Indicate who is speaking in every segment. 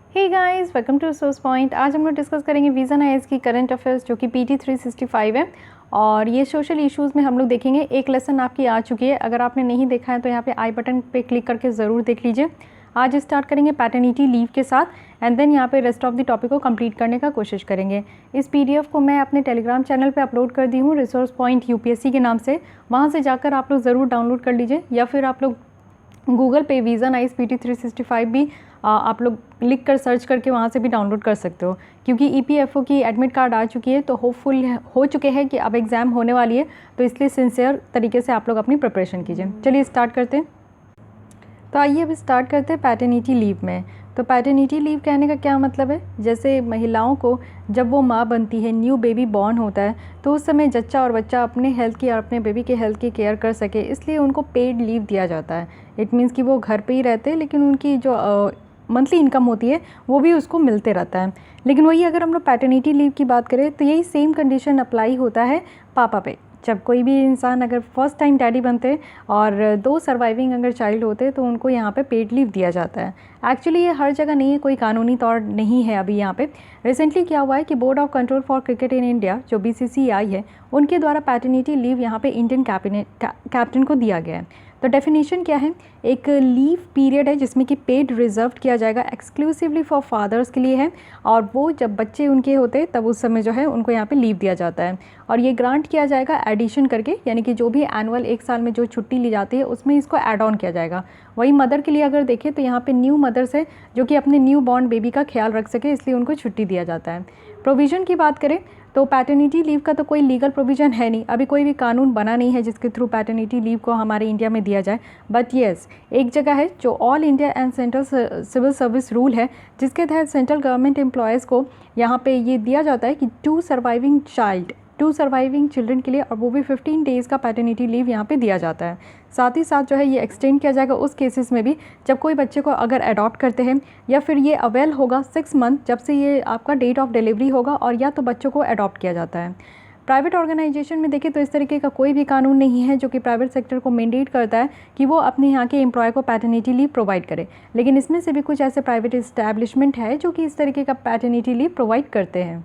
Speaker 1: Hey guys, welcome to source point. आज हम लोग डिस्कस करेंगे विजन आईएएस की करंट अफेयर्स जो कि पीटी 365 है। और ये सोशल इश्यूज़ में हम लोग देखेंगे। एक लेसन आपकी आ चुकी है, अगर आपने नहीं देखा है तो यहाँ पे आई बटन पे क्लिक करके ज़रूर देख लीजिए। आज स्टार्ट करेंगे पैटर्निटी लीव के साथ एंड देन यहाँ पे रेस्ट ऑफ द टॉपिक को कंप्लीट करने का कोशिश करेंगे। इस पीडीएफ को मैं अपने टेलीग्राम चैनल पे अपलोड कर दी हूँ, रिसोर्स पॉइंट यूपीएससी के नाम से। वहाँ से जाकर आप लोग ज़रूर डाउनलोड कर लीजिए, या फिर आप लोग गूगल पे विजन आईएएस पीटी 365 भी आप लोग लिख कर सर्च करके वहाँ से भी डाउनलोड कर सकते हो। क्योंकि ईपीएफओ की एडमिट कार्ड आ चुकी है, तो होपफुल हो चुके हैं कि अब एग्ज़ाम होने वाली है, तो इसलिए सिंसियर तरीके से आप लोग अपनी प्रिपरेशन कीजिए। चलिए स्टार्ट करते हैं। तो आइए अब स्टार्ट करते हैं पैटर्निटी लीव में। तो पैटर्निटी लीव कहने का क्या मतलब है, जैसे महिलाओं को जब वो माँ बनती है, न्यू बेबी बॉर्न होता है, तो उस समय जच्चा और बच्चा अपने हेल्थ की और अपने बेबी के हेल्थ की केयर कर सके, इसलिए उनको पेड लीव दिया जाता है। इट मीन्स कि वो घर पे ही रहते हैं, लेकिन उनकी जो मंथली इनकम होती है वो भी उसको मिलते रहता है। लेकिन वही अगर हम लोग पैटर्निटी लीव की बात करें तो यही सेम कंडीशन अप्लाई होता है पापा पे। जब कोई भी इंसान अगर फर्स्ट टाइम डैडी बनते और 2 सर्वाइविंग अगर चाइल्ड होते तो उनको यहाँ पे पेड लीव दिया जाता है। एक्चुअली ये हर जगह नहीं है, कोई कानूनी तौर नहीं है अभी यहाँ पे। रिसेंटली क्या हुआ है कि board of control for cricket in India जो बीसीसीआई है, उनके द्वारा पैटर्निटी लीव यहाँ पे इंडियन कैप्टन को दिया गया है। तो डेफिनेशन क्या है, एक लीव पीरियड है जिसमें कि पेड रिजर्व किया जाएगा एक्सक्लूसिवली फॉर फादर्स के लिए है, और वो जब बच्चे उनके होते तब उस समय जो है उनको यहाँ पे लीव दिया जाता है। और ये ग्रांट किया जाएगा एडिशन करके, यानी कि जो भी एनुअल एक साल में जो छुट्टी ली जाती है उसमें इसको ऐड ऑन किया जाएगा। वही मदर के लिए अगर देखें तो यहाँ पे न्यू मदर्स है जो कि अपने न्यू बॉर्न बेबी का ख्याल रख सके, इसलिए उनको छुट्टी दिया जाता है। प्रोविज़न की बात करें तो पैटर्निटी लीव का तो कोई लीगल प्रोविज़न है नहीं, अभी कोई भी कानून बना नहीं है जिसके थ्रू पैटर्निटी लीव को हमारे इंडिया में दिया जाए। बट येस, एक जगह है जो All India and central civil service rule है, जिसके तहत सेंट्रल गवर्नमेंट एम्प्लॉयज़ को यहाँ पे ये दिया जाता है कि टू सर्वाइविंग चिल्ड्रन के लिए, और वो भी 15 डेज़ का पैटर्निटी लीव यहाँ पे दिया जाता है। साथ ही साथ जो है ये एक्सटेंड किया जाएगा उस केसेस में भी जब कोई बच्चे को अगर अडॉप्ट करते हैं, या फिर ये अवेल होगा 6 मंथ जब से ये आपका डेट ऑफ डिलीवरी होगा, और या तो बच्चों को अडॉप्ट किया जाता है। प्राइवेट ऑर्गेनाइजेशन में देखें तो इस तरीके का कोई भी कानून नहीं है जो कि प्राइवेट सेक्टर को मैंडेट करता है कि वो अपने यहाँ के एम्प्लॉय को पैटर्निटी लीव प्रोवाइड करे। लेकिन इसमें से भी कुछ ऐसे प्राइवेट इस्टेब्लिशमेंट है जो कि इस तरीके का पैटर्निटी लीव प्रोवाइड करते हैं।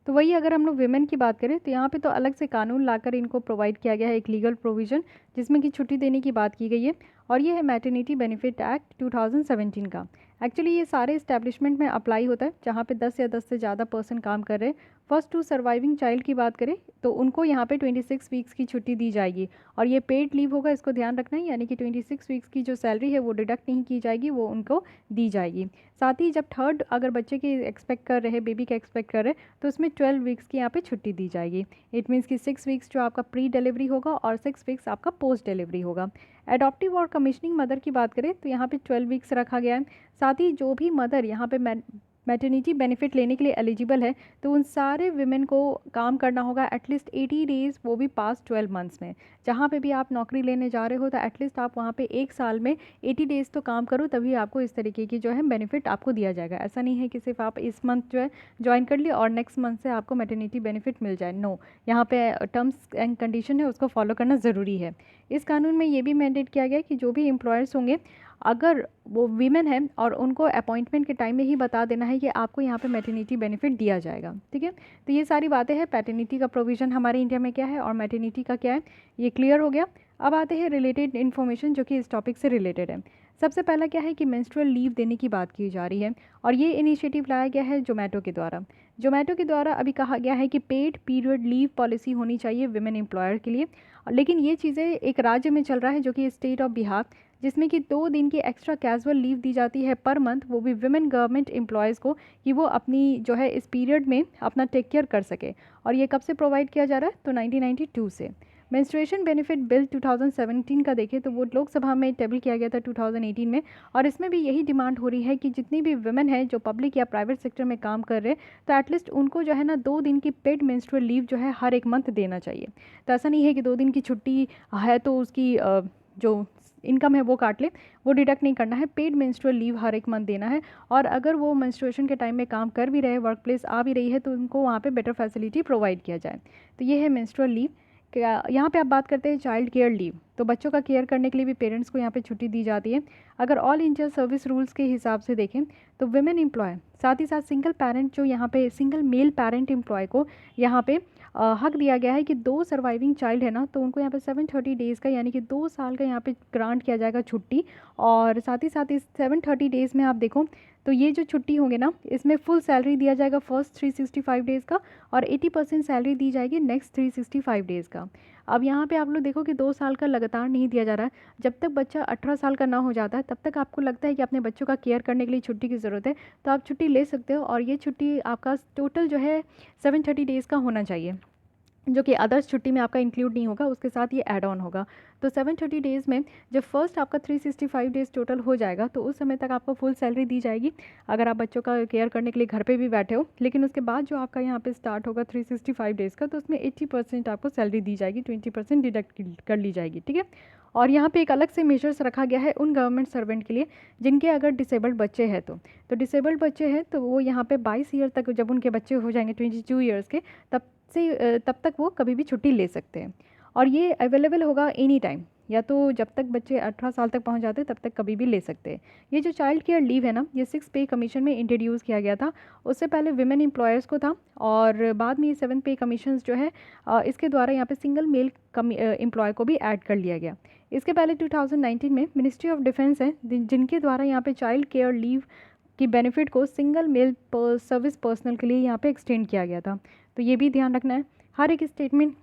Speaker 1: तो वही अगर हम लोग वीमेन की बात करें तो यहाँ पे तो अलग से कानून लाकर इनको प्रोवाइड किया गया है एक लीगल प्रोविज़न, जिसमें कि छुट्टी देने की बात की गई है, और ये है मैटरनिटी बेनिफिट एक्ट 2017 का। एक्चुअली ये सारे इस्टेब्लिशमेंट में अप्लाई होता है जहाँ पे 10 या 10 से ज़्यादा पर्सन काम कर रहे हैं। फर्स्ट टू सर्वाइविंग चाइल्ड की बात करें तो उनको यहाँ पे 26 वीक्स की छुट्टी दी जाएगी, और ये पेड लीव होगा, इसको ध्यान रखना है। यानी कि 26 वीक्स की जो सैलरी है वो डिडक्ट नहीं की जाएगी, वो उनको दी जाएगी। साथ ही जब थर्ड अगर बच्चे की एक्सपेक्ट कर रहे हैं, बेबी का एक्सपेक्ट कर रहे हैं, तो उसमें 12 वीक्स की यहाँ पे छुट्टी दी जाएगी। इट मीन्स कि 6 वीक्स जो आपका प्री डिलीवरी होगा और 6 वीक्स आपका पोस्ट डिलीवरी होगा। एडॉप्टिव और कमीशनिंग मदर की बात करें तो यहाँ पे 12 वीक्स रखा गया है। साथ ही जो भी मदर यहाँ पे मैटरनिटी बेनिफिट लेने के लिए एलिजिबल है, तो उन सारे विमेन को काम करना होगा एटलीस्ट 80 डेज़, वो भी पास्ट 12 मंथ्स में। जहाँ पे भी आप नौकरी लेने जा रहे हो तो एटलीस्ट आप वहाँ पे एक साल में 80 डेज़ तो काम करो, तभी आपको इस तरीके की जो है बेनिफिट आपको दिया जाएगा। ऐसा नहीं है कि सिर्फ आप इस मंथ जो है ज्वाइन कर लिए और नेक्स्ट मंथ से आपको मैटरनिटी बेनिफिट मिल जाए। नो, यहाँ पे टर्म्स एंड कंडीशन है उसको फॉलो करना ज़रूरी है। इस कानून में ये भी मैंडेट किया गया कि जो भी एम्प्लॉयर्स होंगे, अगर वो वीमेन है और उनको अपॉइंटमेंट के टाइम में ही बता देना है कि आपको यहाँ पे मैटरनिटी बेनिफिट दिया जाएगा। ठीक है, तो ये सारी बातें हैं। पैटर्निटी का प्रोविज़न हमारे इंडिया में क्या है और मैटरनिटी का क्या है, ये क्लियर हो गया। अब आते हैं रिलेटेड इन्फॉर्मेशन जो कि इस टॉपिक से रिलेटेड है। सबसे पहला क्या है कि मेंस्ट्रुअल लीव देने की बात की जा रही है, और ये इनिशिएटिव लाया गया है जोमेटो के द्वारा। जोमेटो के द्वारा अभी कहा गया है कि पेड पीरियड लीव पॉलिसी होनी चाहिए विमेन एम्प्लॉयर के लिए। लेकिन ये चीज़ें एक राज्य में चल रहा है जो कि स्टेट ऑफ बिहार, जिसमें कि 2 दिन की एक्स्ट्रा कैजुअल लीव दी जाती है पर मंथ, वो भी विमेन गवर्नमेंट एम्प्लॉयज़ को, कि वो अपनी जो है इस पीरियड में अपना टेक केयर कर सके। और ये कब से प्रोवाइड किया जा रहा है, तो 1992 से। मेंस्ट्रुएशन बेनिफिट बिल 2017 का देखें तो वो लोकसभा में टेबल किया गया था 2018 में, और इसमें भी यही डिमांड हो रही है कि जितनी भी वुमेन है जो पब्लिक या प्राइवेट सेक्टर में काम कर रहे हैं, तो एटलीस्ट उनको जो है ना 2 दिन की पेड मेंस्ट्रुअल लीव जो है हर एक मंथ देना चाहिए। तो ऐसा नहीं है कि 2 दिन की छुट्टी है तो उसकी जो इनकम है वो काट ले, वो डिडक्ट नहीं करना है। पेड मेंस्ट्रुअल लीव हर एक मंथ देना है, और अगर वो मेंस्ट्रुएशन के टाइम में काम कर भी रहे, वर्क प्लेस आ भी रही है, तो उनको वहाँ पे बेटर फैसिलिटी प्रोवाइड किया जाए। तो ये है मेंस्ट्रुअल लीव। यहाँ पे आप बात करते हैं चाइल्ड केयर लीव, तो बच्चों का केयर करने के लिए भी पेरेंट्स को यहाँ पे छुट्टी दी जाती है। अगर ऑल इंडिया सर्विस रूल्स के हिसाब से देखें तो वुमेन एम्प्लॉय, साथ ही साथ सिंगल पेरेंट, जो यहाँ पे सिंगल मेल पेरेंट एम्प्लॉय को यहाँ पे हक दिया गया है कि 2 सर्वाइविंग चाइल्ड है ना, तो उनको यहाँ पे 730 डेज़ का यानी कि 2 साल का यहाँ पे ग्रांट किया जाएगा छुट्टी। और साथ ही साथ इस 730 डेज़ में आप देखो तो ये जो छुट्टी होंगे ना, इसमें फुल सैलरी दिया जाएगा फर्स्ट 365 डेज़ का, और 80% सैलरी दी जाएगी नेक्स्ट 365 डेज़ का। अब यहाँ पे आप लोग देखो कि 2 साल का लगातार नहीं दिया जा रहा है। जब तक बच्चा 18 साल का ना हो जाता है तब तक आपको लगता है कि अपने बच्चों का केयर करने के लिए छुट्टी की ज़रूरत है, तो आप छुट्टी ले सकते हो। और ये छुट्टी आपका टोटल जो है 730 डेज़ का होना चाहिए, जो कि अदर्स छुट्टी में आपका इंक्लूड नहीं होगा, उसके साथ ये ऐड ऑन होगा। तो 730 डेज़ में जब फर्स्ट आपका 365 डेज़ टोटल हो जाएगा तो उस समय तक आपको फुल सैलरी दी जाएगी अगर आप बच्चों का केयर करने के लिए घर पे भी बैठे हो। लेकिन उसके बाद जो आपका यहाँ पे स्टार्ट होगा 365 डेज़ का, तो उसमें 80% आपको सैलरी दी जाएगी, 20% डिडक्ट कर ली जाएगी, ठीक है। और यहाँ पे एक अलग से मेजर्स रखा गया है उन गवर्नमेंट सर्वेंट के लिए जिनके अगर डिसेबल्ड बच्चे हैं, तो डिसेबल्ड बच्चे हैं तो वो यहाँ पे 22 ईयर तक जब उनके बच्चे हो जाएंगे 22 ईयर्स के, तब तक वो कभी भी छुट्टी ले सकते हैं। और ये अवेलेबल होगा एनी टाइम, या तो जब तक बच्चे 18 साल तक पहुंच जाते हैं तब तक कभी भी ले सकते हैं। ये जो चाइल्ड केयर लीव है ना, ये 6 पे कमीशन में इंट्रोड्यूस किया गया था। उससे पहले विमेन एम्प्लॉयर्स को था, और बाद में ये 7 पे कमीशन जो है इसके द्वारा यहाँ पे सिंगल मेल एम्प्लॉय को भी ऐड कर लिया गया। इसके पहले 2019 में मिनिस्ट्री ऑफ डिफेंस है जिनके द्वारा यहाँ पे चाइल्ड केयर लीव की बेनिफिट को सिंगल मेल सर्विस पर्सनल के लिए यहाँ पे एक्सटेंड किया गया था। तो ये भी ध्यान रखना है, हर एक स्टेटमेंट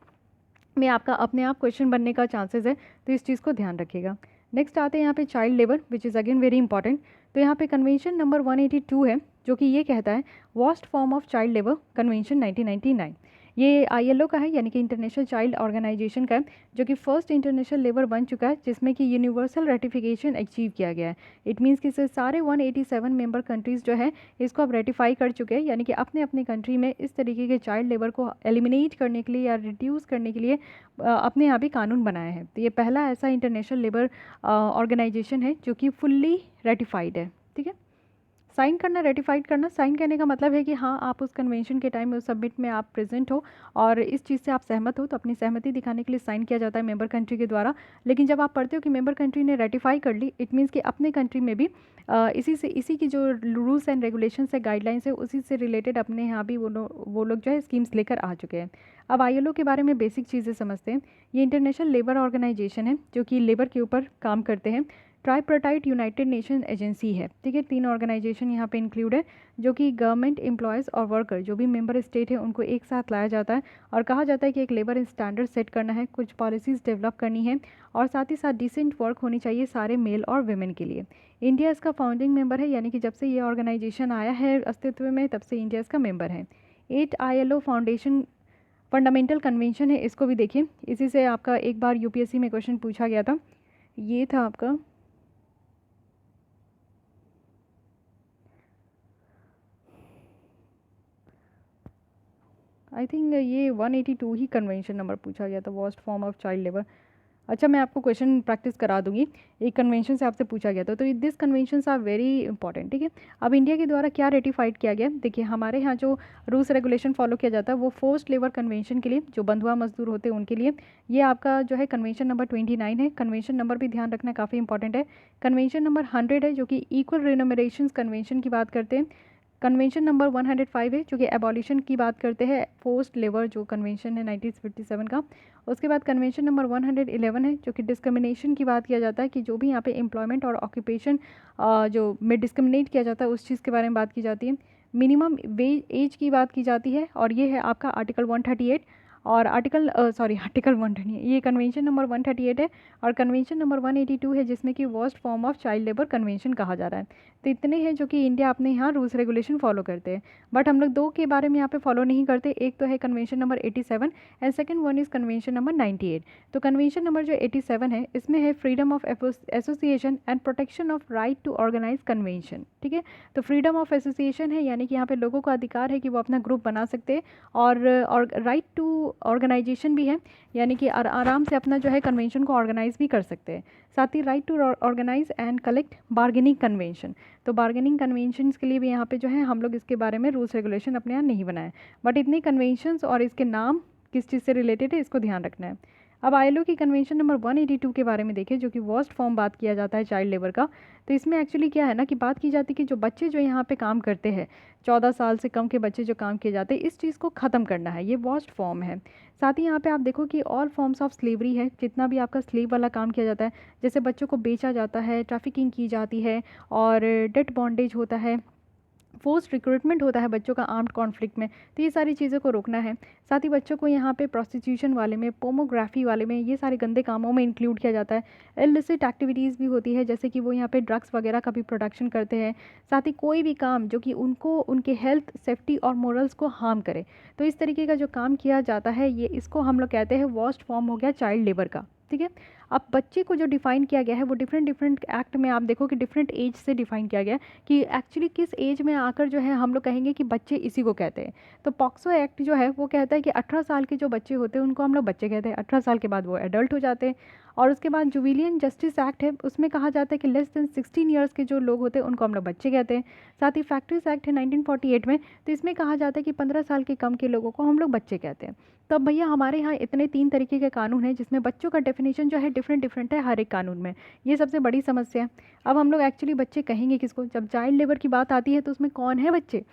Speaker 1: में आपका अपने आप क्वेश्चन बनने का चांसेस है, तो इस चीज़ को ध्यान रखिएगा। नेक्स्ट आते हैं यहाँ पे child labour, which is again very important. तो यहाँ पे कन्वेंशन नंबर 182 है जो कि ये कहता है worst form of child labour convention 1999। ये ILO का है, यानी कि इंटरनेशनल चाइल्ड ऑर्गेनाइजेशन का है, जो कि फर्स्ट इंटरनेशनल लेबर बन चुका है जिसमें कि यूनिवर्सल रेटिफिकेशन अचीव किया गया है। इट मीन्स कि इसे सारे 187 मेंबर कंट्रीज़ जो है इसको अब रेटिफाई कर चुके हैं, यानी कि अपने अपने कंट्री में इस तरीके के चाइल्ड लेबर को एलिमिनेट करने के लिए या रिड्यूस करने के लिए अपने यहाँ भी कानून बनाए हैं। तो ये पहला ऐसा इंटरनेशनल लेबर ऑर्गेनाइजेशन है जो कि फुल्ली रेटिफाइड है, ठीक है। साइन करना, रेटिफाइड करना, साइन करने का मतलब है कि हाँ आप उस कन्वेंशन के टाइम में उस सबमिट में आप प्रेजेंट हो और इस चीज़ से आप सहमत हो, तो अपनी सहमति दिखाने के लिए साइन किया जाता है मेंबर कंट्री के द्वारा। लेकिन जब आप पढ़ते हो कि मेंबर कंट्री ने रेटिफाई कर ली, इट मीन्स कि अपने कंट्री में भी इसी की जो रूल्स एंड रेगुलेशंस है, गाइडलाइंस है, उसी से रिलेटेड अपने यहाँ भी वो लोग जो है स्कीम्स लेकर आ चुके हैं। अब ILO के बारे में बेसिक चीज़ें समझते हैं। ये इंटरनेशनल लेबर ऑर्गेनाइजेशन है जो कि लेबर के ऊपर काम करते हैं। ट्राइपार्टाइट यूनाइटेड नेशन एजेंसी है, ठीक है। 3 ऑर्गेनाइजेशन यहाँ पे इंक्लूड है जो कि गवर्नमेंट, एम्प्लॉयज़ और वर्कर जो भी मेंबर स्टेट है उनको एक साथ लाया जाता है और कहा जाता है कि एक लेबर स्टैंडर्ड सेट करना है, कुछ पॉलिसीज़ डेवलप करनी है और साथ ही साथ डिसेंट वर्क होनी चाहिए सारे मेल और वुमेन के लिए। इंडिया इसका फाउंडिंग मेंबर है, यानी कि जब से ये ऑर्गेनाइजेशन आया है अस्तित्व में तब से इंडिया इसका मेंबर है। 8 ILO फाउंडेशन फंडामेंटल कन्वेंशन है, इसको भी देखिए, इसी से आपका एक बार UPSC में क्वेश्चन पूछा गया था। ये था आपका आई थिंक ये 182 ही कन्वेंशन नंबर पूछा गया था, worst form of child labour. अच्छा, मैं आपको क्वेश्चन प्रैक्टिस करा दूंगी, एक कन्वेंशन से आपसे पूछा गया था, तो this conventions are very important, ठीक है। अब इंडिया के द्वारा क्या रेटिफाइड किया गया, देखिए हमारे यहाँ जो रूल्स रेगुलेशन फॉलो किया जाता है वो फोर्स्ड लेबर कन्वेंशन के लिए, जो बंधुआ मजदूर होते हैं उनके लिए, ये आपका जो है कन्वेंशन नंबर 29 है। कन्वेंशन नंबर भी ध्यान रखना काफ़ी इंपॉर्टेंट है। कन्वेंशन नंबर 100 है जो कि इक्वल रिनोमरेशन कन्वेंशन की बात करते हैं। कन्वेंशन नंबर 105 है जो कि एबॉलिशन की बात करते हैं, फोर्स्ड लेबर जो कन्वेंशन है 1957 का। उसके बाद कन्वेंशन नंबर 111 है जो कि डिस्क्रिमिनेशन की बात किया जाता है कि जो भी यहाँ पे एम्प्लॉयमेंट और ऑक्यूपेशन जो में डिस्क्रिमिनेट किया जाता है उस चीज़ के बारे में बात की जाती है। मिनिमम वेज एज की बात की जाती है और ये है आपका आर्टिकल 138 और आर्टिकल 120, ये कन्वेंशन नंबर 138 है और कन्वेंशन नंबर 182 है जिसमें कि worst form of child labour convention कहा जा रहा है। तो इतने हैं जो कि इंडिया अपने यहाँ रूल्स रेगुलेशन फॉलो करते हैं, बट हम लोग 2 के बारे में यहाँ पे फॉलो नहीं करते। एक तो है convention number 87 and second one is convention number 98। तो कन्वेंशन नंबर जो 87 है इसमें है freedom of association and protection of right to organise convention, ठीक है। तो फ्रीडम ऑफ एसोसिएशन है, यानी कि यहाँ पे लोगों को अधिकार है कि वो अपना ग्रुप बना सकते हैं और राइट टू ऑर्गेनाइजेशन भी है, यानी कि आराम से अपना जो है कन्वेंशन को ऑर्गेनाइज भी कर सकते हैं। साथ ही right to organize and collect bargaining convention, तो बार्गेनिंग कन्वेंशंस के लिए भी यहाँ पे जो है हम लोग इसके बारे में रूल्स रेगुलेशन अपने यहाँ नहीं बनाए, बट इतने कन्वेंशंस और इसके नाम किस चीज़ से रिलेटेड है, इसको ध्यान रखना है। अब ILO की कन्वेंशन नंबर 182 के बारे में देखें, जो कि वर्स्ट फॉर्म बात किया जाता है चाइल्ड लेबर का। तो इसमें एक्चुअली क्या है ना कि बात की जाती है कि जो बच्चे जो यहाँ पे काम करते हैं, 14 साल से कम के बच्चे जो काम किए जाते हैं, इस चीज़ को ख़त्म करना है, ये वर्स्ट फॉर्म है। साथ ही यहाँ पे आप देखो कि ऑल फॉर्म्स ऑफ स्लेवरी है, जितना भी आपका स्लेव वाला काम किया जाता है, जैसे बच्चों को बेचा जाता है, ट्रैफिकिंग की जाती है और डेट बॉन्डेज होता है, फोर्स रिक्रूटमेंट होता है बच्चों का आर्म्ड कॉन्फ्लिक्ट में, तो ये सारी चीज़ों को रोकना है। साथ ही बच्चों को यहाँ पे प्रोस्टिट्यूशन वाले में, पोर्नोग्राफी वाले में, ये सारे गंदे कामों में इंक्लूड किया जाता है। इलिसिट एक्टिविटीज़ भी होती है, जैसे कि वो यहाँ पे ड्रग्स वगैरह का भी प्रोडक्शन करते हैं। साथ ही कोई भी काम जो कि उनको उनके हेल्थ, सेफ्टी और मोरल्स को हार्म करे, तो इस तरीके का जो काम किया जाता है, ये इसको हम लोग कहते हैं वर्स्ट फॉर्म हो गया चाइल्ड लेबर का। ठीक है, अब बच्चे को जो डिफ़ाइन किया गया है वो डिफरेंट डिफरेंट एक्ट में आप देखो कि डिफरेंट एज से डिफ़ाइन किया गया है कि एक्चुअली किस एज में आकर जो है हम लोग कहेंगे कि बच्चे इसी को कहते हैं। तो पॉक्सो एक्ट जो है वो कहता है कि 18 साल के जो बच्चे होते हैं उनको हम लोग बच्चे कहते हैं, 18 साल के बाद वो एडल्ट हो जाते हैं। और उसके बाद जुविलियन जस्टिस एक्ट है, उसमें कहा जाता है कि लेस देन 16 ईयर्स के जो लोग होते हैं उनको हम लोग बच्चे कहते हैं। साथ ही फैक्ट्रीज एक्ट है 1948 में, तो इसमें कहा जाता है कि 15 साल के कम के लोगों को हम लोग बच्चे कहते हैं। तो अब भैया हमारे यहाँ इतने 3 तरीके के कानून हैं जिसमें बच्चों का डेफिनेशन जो है डिफरेंट डिफरेंट है हर एक कानून में, ये सबसे बड़ी समस्या है। अब हम लोग एक्चुअली बच्चे कहेंगे किसको, जब चाइल्ड लेबर की बात आती है तो उसमें कौन है बच्चे,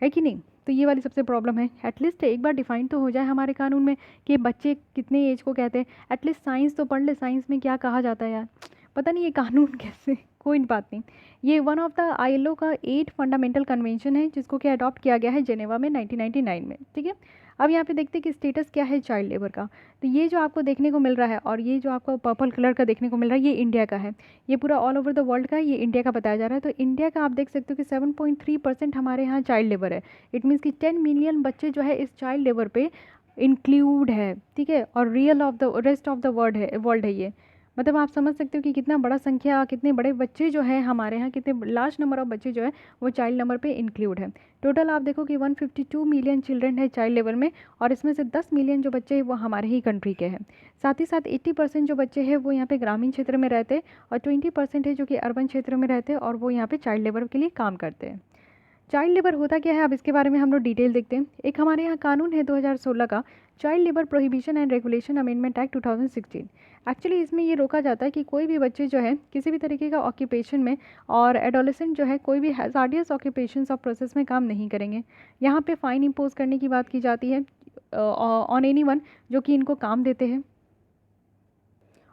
Speaker 1: है कि नहीं। तो ये वाली सबसे प्रॉब्लम है। एटलीस्ट एक बार डिफाइन तो हो जाए हमारे कानून में कि बच्चे कितने एज को कहते हैं। एटलीस्ट साइंस तो पढ़ ले, साइंस में क्या कहा जाता है यार, पता नहीं ये कानून कैसे, कोई बात नहीं। ये वन ऑफ द ILO का 8 फंडामेंटल कन्वेंशन है जिसको कि अडॉप्ट किया गया है जेनेवा में 1999 में। ठीक है, अब यहाँ पे देखते हैं कि स्टेटस क्या है चाइल्ड लेबर का। तो ये जो आपको देखने को मिल रहा है और ये जो आपको पर्पल कलर का देखने को मिल रहा है, ये इंडिया का है। ये पूरा ऑल ओवर द वर्ल्ड का है, ये इंडिया का बताया जा रहा है। तो इंडिया का आप देख सकते हो कि 7.3% हमारे यहाँ चाइल्ड लेबर है। इट मीन्स कि 10 मिलियन बच्चे जो है इस चाइल्ड लेबर पे इंक्लूड है। ठीक है, और real of the rest of the world है ये। मतलब आप समझ सकते हो कि कितना बड़ा संख्या, कितने बड़े बच्चे जो हैं हमारे यहाँ, कितने लार्ज नंबर ऑफ बच्चे जो है वो चाइल्ड नंबर पे इंक्लूड है। टोटल आप देखो कि 152 मिलियन चिल्ड्रन है चाइल्ड लेबर में, और इसमें से 10 मिलियन जो बच्चे हैं वो हमारे ही कंट्री के हैं। साथ ही साथ 80% जो बच्चे हैं वो यहाँ पे ग्रामीण क्षेत्र में रहते हैं, और 20% है जो कि अर्बन क्षेत्र में रहते हैं, और वो यहाँ पे चाइल्ड लेबर के लिए काम करते हैं। चाइल्ड लेबर होता क्या है, अब इसके बारे में हम लोग डिटेल देखते हैं। एक हमारे यहाँ कानून है 2016 का, child labour prohibition and regulation amendment act 2016। Actually इसमें ये रोका जाता है कि कोई भी बच्चे जो है किसी भी तरीके का ऑक्यूपेशन में, और एडोलेसेंट जो है कोई भी हैजार्डियस ऑक्यूपेशंस ऑफ प्रोसेस में काम नहीं करेंगे। यहाँ पे फ़ाइन इम्पोज करने की बात की जाती है ऑन एनीवन जो कि इनको काम देते हैं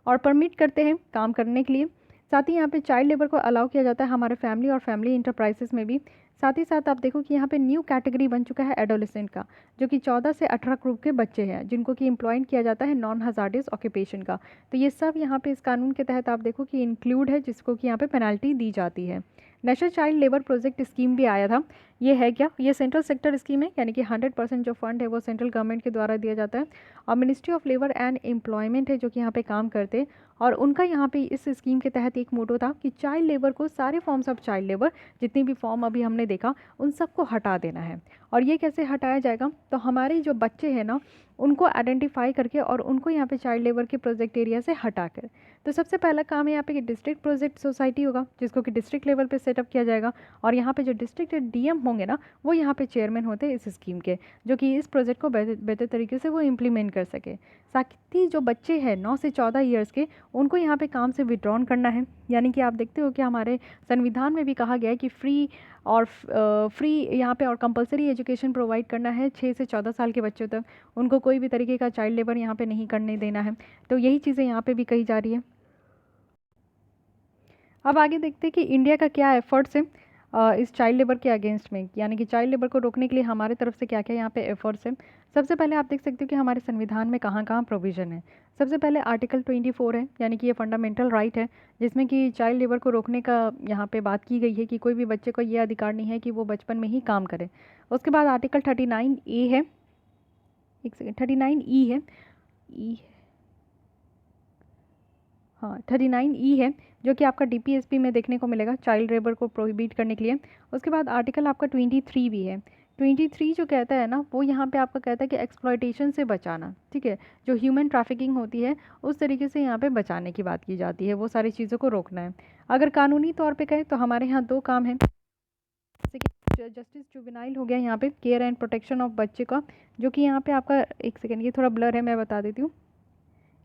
Speaker 1: और परमिट करते हैं काम करने के लिए। साथ ही यहाँ पे चाइल्ड लेबर को अलाउ किया जाता है हमारे फैमिली और फैमिली इंटरप्राइजेस में भी। साथ ही साथ आप देखो कि यहाँ पे न्यू कैटेगरी बन चुका है एडोलेसेंट का, जो कि 14 से 18 ग्रुप के बच्चे हैं जिनको कि एम्प्लॉयड किया जाता है नॉन हजार्डियस ऑक्यूपेशन का। तो ये सब यहाँ पे इस कानून के तहत आप देखो कि इंक्लूड है, जिसको कि यहाँ पे पेनल्टी दी जाती है। National child labour project scheme भी आया था। ये है क्या, ये सेंट्रल सेक्टर स्कीम है, यानी कि 100% जो फंड है वो सेंट्रल गवर्नमेंट के द्वारा दिया जाता है, और ministry of labour and employment है जो कि यहाँ पे काम करते हैं। और उनका यहाँ पे इस स्कीम के तहत एक मोटो था कि चाइल्ड लेबर को, सारे फॉर्म्स ऑफ चाइल्ड लेबर जितनी भी फॉर्म अभी हमने देखा उन सबको हटा देना है। और ये कैसे हटाया जाएगा, तो हमारे जो बच्चे हैं ना उनको आइडेंटिफाई करके और उनको यहाँ पे चाइल्ड लेबर के प्रोजेक्ट एरिया से हटा कर। तो सबसे पहला काम है यहाँ पे कि डिस्ट्रिक्ट प्रोजेक्ट सोसाइटी होगा, जिसको कि डिस्ट्रिक्ट लेवल पे सेटअप किया जाएगा, और यहाँ पे जो डिस्ट्रिक्ट DM होंगे ना वो यहाँ पे चेयरमैन होते हैं इस स्कीम के, जो कि इस प्रोजेक्ट को बेहतर तरीके से वो इम्प्लीमेंट कर सके। साथ ही जो बच्चे हैं 9 से 14 ईयर्स के, उनको यहाँ पे काम से विड्रॉन करना है। यानी कि आप देखते हो कि हमारे संविधान में भी कहा गया है कि फ्री यहाँ पे और कंपलसरी एजुकेशन प्रोवाइड करना है 6 से 14 साल के बच्चों तक। उनको कोई भी तरीके का चाइल्ड लेबर यहाँ पे नहीं करने देना है। तो यही चीज़ें यहाँ पे भी कही जा रही है। अब आगे देखते हैं कि इंडिया का क्या एफर्ट्स है इस चाइल्ड लेबर के अगेंस्ट में, यानी कि चाइल्ड लेबर को रोकने के लिए हमारे तरफ से क्या क्या यहाँ पे एफर्ट्स है। सबसे पहले आप देख सकते हो कि हमारे संविधान में कहाँ कहाँ प्रोविज़न है। सबसे पहले आर्टिकल 24 है, यानी कि ये फंडामेंटल राइट है, जिसमें कि चाइल्ड लेबर को रोकने का यहाँ पे बात की गई है कि कोई भी बच्चे को ये अधिकार नहीं है कि वो बचपन में ही काम करे। उसके बाद आर्टिकल 39A है, एक सेकेंड, 39E है, ई, हाँ 39E है, जो कि आपका DPSP में देखने को मिलेगा चाइल्ड लेबर को प्रोहिबिट करने के लिए। उसके बाद आर्टिकल आपका 23 भी है। 23 जो कहता है ना वो यहाँ पे आपका कहता है कि एक्सप्लॉयटेशन से बचाना, ठीक है, जो ह्यूमन ट्रैफिकिंग होती है उस तरीके से यहाँ पे बचाने की बात की जाती है, वो सारी चीज़ों को रोकना है। अगर कानूनी तौर पे कहें तो हमारे यहाँ 2 काम हैं, जैसे कि जस्टिस जुवेनाइल हो गया यहाँ पे केयर एंड प्रोटेक्शन ऑफ बच्चे का, जो कि यहाँ पे आपका, एक सेकेंड ये थोड़ा ब्लर है, मैं बता देती हूँ।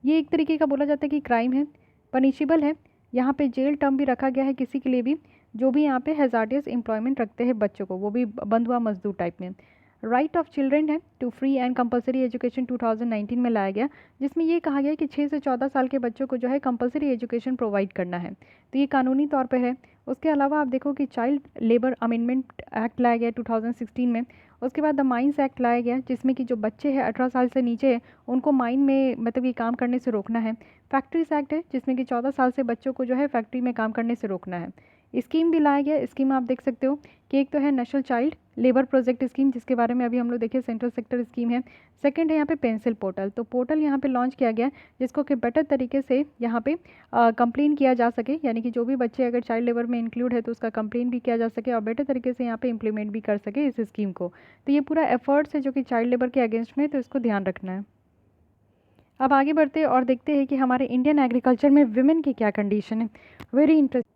Speaker 1: ये एक तरीके का बोला जाता है कि क्राइम है, पनिशेबल है। यहाँ पे जेल टर्म भी रखा गया है किसी के लिए भी जो भी यहाँ पे हैजार्डियस एम्प्लॉयमेंट रखते हैं बच्चों को, वो भी बंधुआ मजदूर टाइप में। राइट ऑफ चिल्ड्रन है to free and compulsory education 2019 में लाया गया, जिसमें ये कहा गया कि 6 से 14 साल के बच्चों को जो है कंपलसरी एजुकेशन प्रोवाइड करना है, तो ये कानूनी तौर पे है। उसके अलावा आप देखो कि चाइल्ड लेबर अमेंडमेंट एक्ट लाया गया 2016 में। उसके बाद द माइंस एक्ट लाया गया, जिसमें कि जो बच्चे हैं 18 साल से नीचे है उनको माइन में मतलब ये काम करने से रोकना है। फैक्ट्रीज एक्ट है, जिसमें कि 14 साल से बच्चों को जो है फैक्ट्री में काम करने से रोकना है। स्कीम भी लाया गया, स्कीम आप देख सकते हो कि एक तो है national child labour project scheme, जिसके बारे में अभी हम लोग देखिए सेंट्रल सेक्टर स्कीम है। सेकंड है यहाँ पे पेंसिल पोर्टल, तो पोर्टल यहाँ पे लॉन्च किया गया जिसको कि बेटर तरीके से यहाँ पे कंप्लेन किया जा सके, यानी कि जो भी बच्चे अगर चाइल्ड लेबर में इंक्लूड है तो उसका कंप्लेन भी किया जा सके और बेटर तरीके से यहाँ पे इम्प्लीमेंट भी कर सके इस स्कीम को। तो ये पूरा एफर्ट्स है जो कि चाइल्ड लेबर के अगेंस्ट में, तो इसको ध्यान रखना है। अब आगे बढ़ते और देखते हैं कि हमारे इंडियन एग्रीकल्चर में विमेन की क्या कंडीशन है। Very interesting.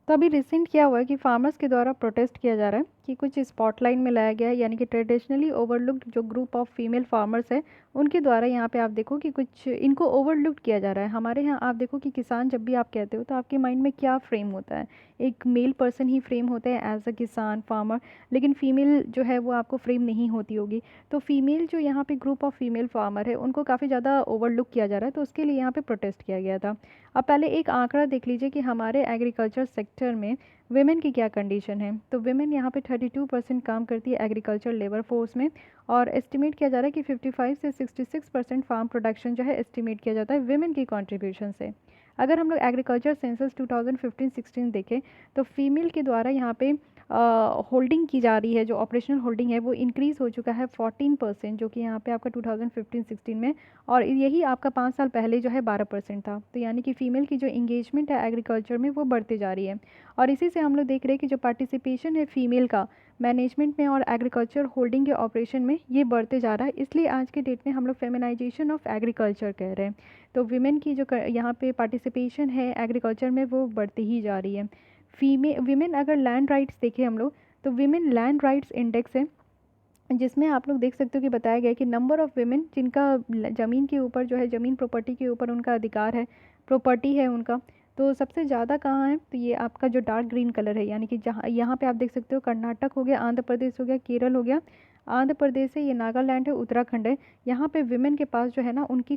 Speaker 1: तो अभी रिसेंट क्या हुआ है कि फार्मर्स के द्वारा प्रोटेस्ट किया जा रहा है कि कुछ स्पॉटलाइट में लाया गया है, यानी कि ट्रेडिशनली ओवरलुक्ड जो ग्रुप ऑफ फीमेल फार्मर्स है उनके द्वारा यहाँ पे आप देखो कि कुछ इनको ओवरलुक्ड किया जा रहा है। हमारे यहाँ आप देखो कि किसान जब भी आप कहते हो तो आपके माइंड में क्या फ्रेम होता है, एक मेल पर्सन ही फ्रेम होता है एज अ किसान फार्मर, लेकिन फीमेल जो है वो आपको फ्रेम नहीं होती होगी। तो फीमेल जो यहाँ पे ग्रुप ऑफ फीमेल फार्मर है उनको काफ़ी ज़्यादा ओवरलुक किया जा रहा है, तो उसके लिए यहाँ पे प्रोटेस्ट किया गया था। अब पहले एक आंकड़ा देख लीजिए कि हमारे एग्रीकल्चर सेक्टर में वेमेन की क्या कंडीशन है। तो वेमेन यहाँ पे 32% काम करती है एग्रीकल्चर लेबर फोर्स में, और एस्टिमेट किया जा रहा है कि 55 से 66% फार्म प्रोडक्शन जो है एस्टिमेट किया जाता है वेमेन की कंट्रीब्यूशन से। अगर हम लोग एग्रीकल्चर सेंसस 2015-16 देखें तो फीमेल के द्वारा यहाँ पे होल्डिंग की जा रही है, जो ऑपरेशनल होल्डिंग है वो इंक्रीज़ हो चुका है 14%, जो कि यहाँ पे आपका 2015-16 में, और यही आपका 5 साल पहले जो है 12% था। तो यानी कि फ़ीमेल की जो इंगेजमेंट है एग्रीकल्चर में वो बढ़ती जा रही है, और इसी से हम लोग देख रहे हैं कि जो पार्टिसिपेशन है फीमेल का मैनेजमेंट में और एग्रीकल्चर होल्डिंग के ऑपरेशन में ये बढ़ते जा रहा है। इसलिए आज के डेट में हम लोग फेमिनाइजेशन ऑफ एग्रीकल्चर कह रहे हैं। तो विमेन की जो यहाँ पे पार्टिसिपेशन है एग्रीकल्चर में वो बढ़ती ही जा रही है। विमेन अगर लैंड राइट्स देखें हम लोग तो विमेन लैंड राइट्स इंडेक्स है, जिसमें आप लोग देख सकते हो कि बताया गया है कि नंबर ऑफ़ विमेन जिनका ज़मीन के ऊपर जो है ज़मीन प्रॉपर्टी के ऊपर उनका अधिकार है, प्रॉपर्टी है उनका, तो सबसे ज़्यादा कहाँ है, तो ये आपका जो डार्क ग्रीन कलर है, यानी कि जहाँ यहाँ पे आप देख सकते हो कर्नाटक हो गया, आंध्र प्रदेश हो गया, केरल हो गया, आंध्र प्रदेश है, ये नागालैंड है, उत्तराखंड है। यहाँ पे विमेन के पास जो है ना उनके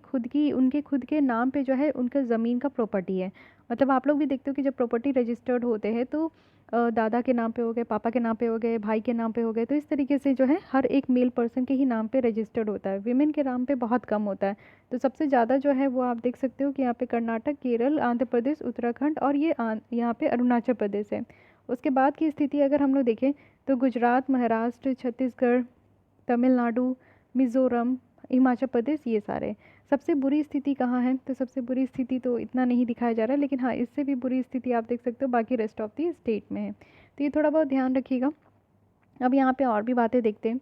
Speaker 1: खुद के नाम पे जो है उनका ज़मीन का प्रॉपर्टी है। मतलब आप लोग भी देखते हो कि जब प्रॉपर्टी रजिस्टर्ड होते हैं तो दादा के नाम पे हो गए, पापा के नाम पे हो गए, भाई के नाम पे हो गए, तो इस तरीके से जो है हर एक मेल पर्सन के ही नाम पे रजिस्टर्ड होता है, विमेन के नाम पे बहुत कम होता है। तो सबसे ज़्यादा जो है वो आप देख सकते हो कि यहाँ पे कर्नाटक, केरल, आंध्र प्रदेश, उत्तराखंड और ये यहाँ पे अरुणाचल प्रदेश है। उसके बाद की स्थिति अगर हम लोग देखें तो गुजरात, महाराष्ट्र, छत्तीसगढ़, तमिलनाडु, मिज़ोरम, हिमाचल प्रदेश, ये सारे। सबसे बुरी स्थिति कहाँ है, तो सबसे बुरी स्थिति तो इतना नहीं दिखाया जा रहा है, लेकिन हाँ इससे भी बुरी स्थिति आप देख सकते हो बाकी रेस्ट ऑफ दी स्टेट में है। तो ये थोड़ा बहुत ध्यान रखिएगा। अब यहाँ पे और भी बातें देखते हैं।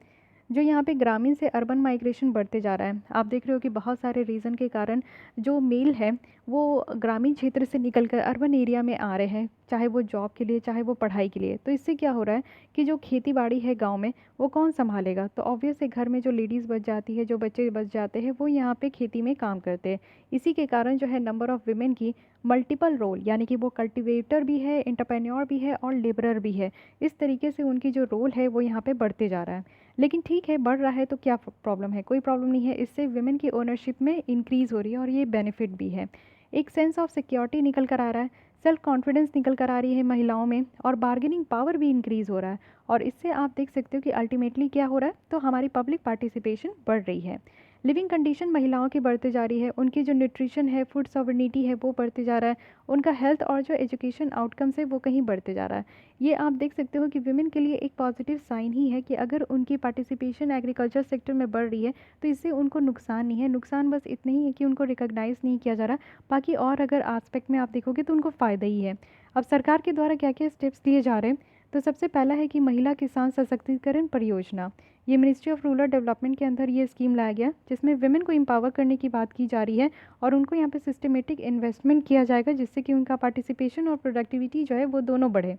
Speaker 1: जो यहाँ पे ग्रामीण से अर्बन माइग्रेशन बढ़ते जा रहा है, आप देख रहे हो कि बहुत सारे रीज़न के कारण जो मेल है वो ग्रामीण क्षेत्र से निकलकर अर्बन एरिया में आ रहे हैं, चाहे वो जॉब के लिए चाहे वो पढ़ाई के लिए। तो इससे क्या हो रहा है कि जो खेती बाड़ी है गांव में वो कौन संभालेगा, तो ऑब्वियस है घर में जो लेडीज़ बच जाती है, जो बच्चे बच जाते हैं, वो यहाँ पे खेती में काम करते हैं। इसी के कारण जो है नंबर ऑफ़ विमेन की मल्टीपल रोल, यानी कि वो कल्टिवेटर भी है, एंटरप्रेन्योर भी है और लेबरर भी है, इस तरीके से उनकी जो रोल है वो यहाँ पे बढ़ते जा रहा है। लेकिन ठीक है, बढ़ रहा है तो क्या प्रॉब्लम है, कोई प्रॉब्लम नहीं है, इससे विमेन की ओनरशिप में इंक्रीज़ हो रही है और ये बेनिफिट भी है। एक सेंस ऑफ सिक्योरिटी निकल कर आ रहा है, सेल्फ कॉन्फिडेंस निकल कर आ रही है महिलाओं में, और बार्गेनिंग पावर भी इंक्रीज़ हो रहा है। और इससे आप देख सकते हो कि अल्टीमेटली क्या हो रहा है, तो हमारी पब्लिक पार्टिसिपेशन बढ़ रही है। लिविंग कंडीशन महिलाओं की बढ़ते जा रही है, उनकी जो न्यूट्रिशन है, फूड सॉवरेनिटी है वो बढ़ते जा रहा है, उनका हेल्थ और जो एजुकेशन आउटकम्स है वो कहीं बढ़ते जा रहा है। ये आप देख सकते हो कि विमेन के लिए एक पॉजिटिव साइन ही है कि अगर उनकी पार्टिसिपेशन एग्रीकल्चर सेक्टर में बढ़ रही है तो इससे उनको नुकसान नहीं है, नुकसान बस इतना ही है कि उनको रिकॉग्नाइज़ नहीं किया जा रहा, बाकी और अगर आस्पेक्ट में आप देखोगे तो उनको फ़ायदा ही है। अब सरकार के द्वारा क्या क्या स्टेप्स लिए जा रहे हैं, तो सबसे पहला है कि महिला किसान सशक्तिकरण परियोजना। ये मिनिस्ट्री ऑफ रूरल डेवलपमेंट के अंदर ये स्कीम लाया गया, जिसमें विमेन को एम्पावर करने की बात की जा रही है और उनको यहाँ पे सिस्टमेटिक इन्वेस्टमेंट किया जाएगा, जिससे कि उनका पार्टिसिपेशन और प्रोडक्टिविटी जो है वो दोनों बढ़े।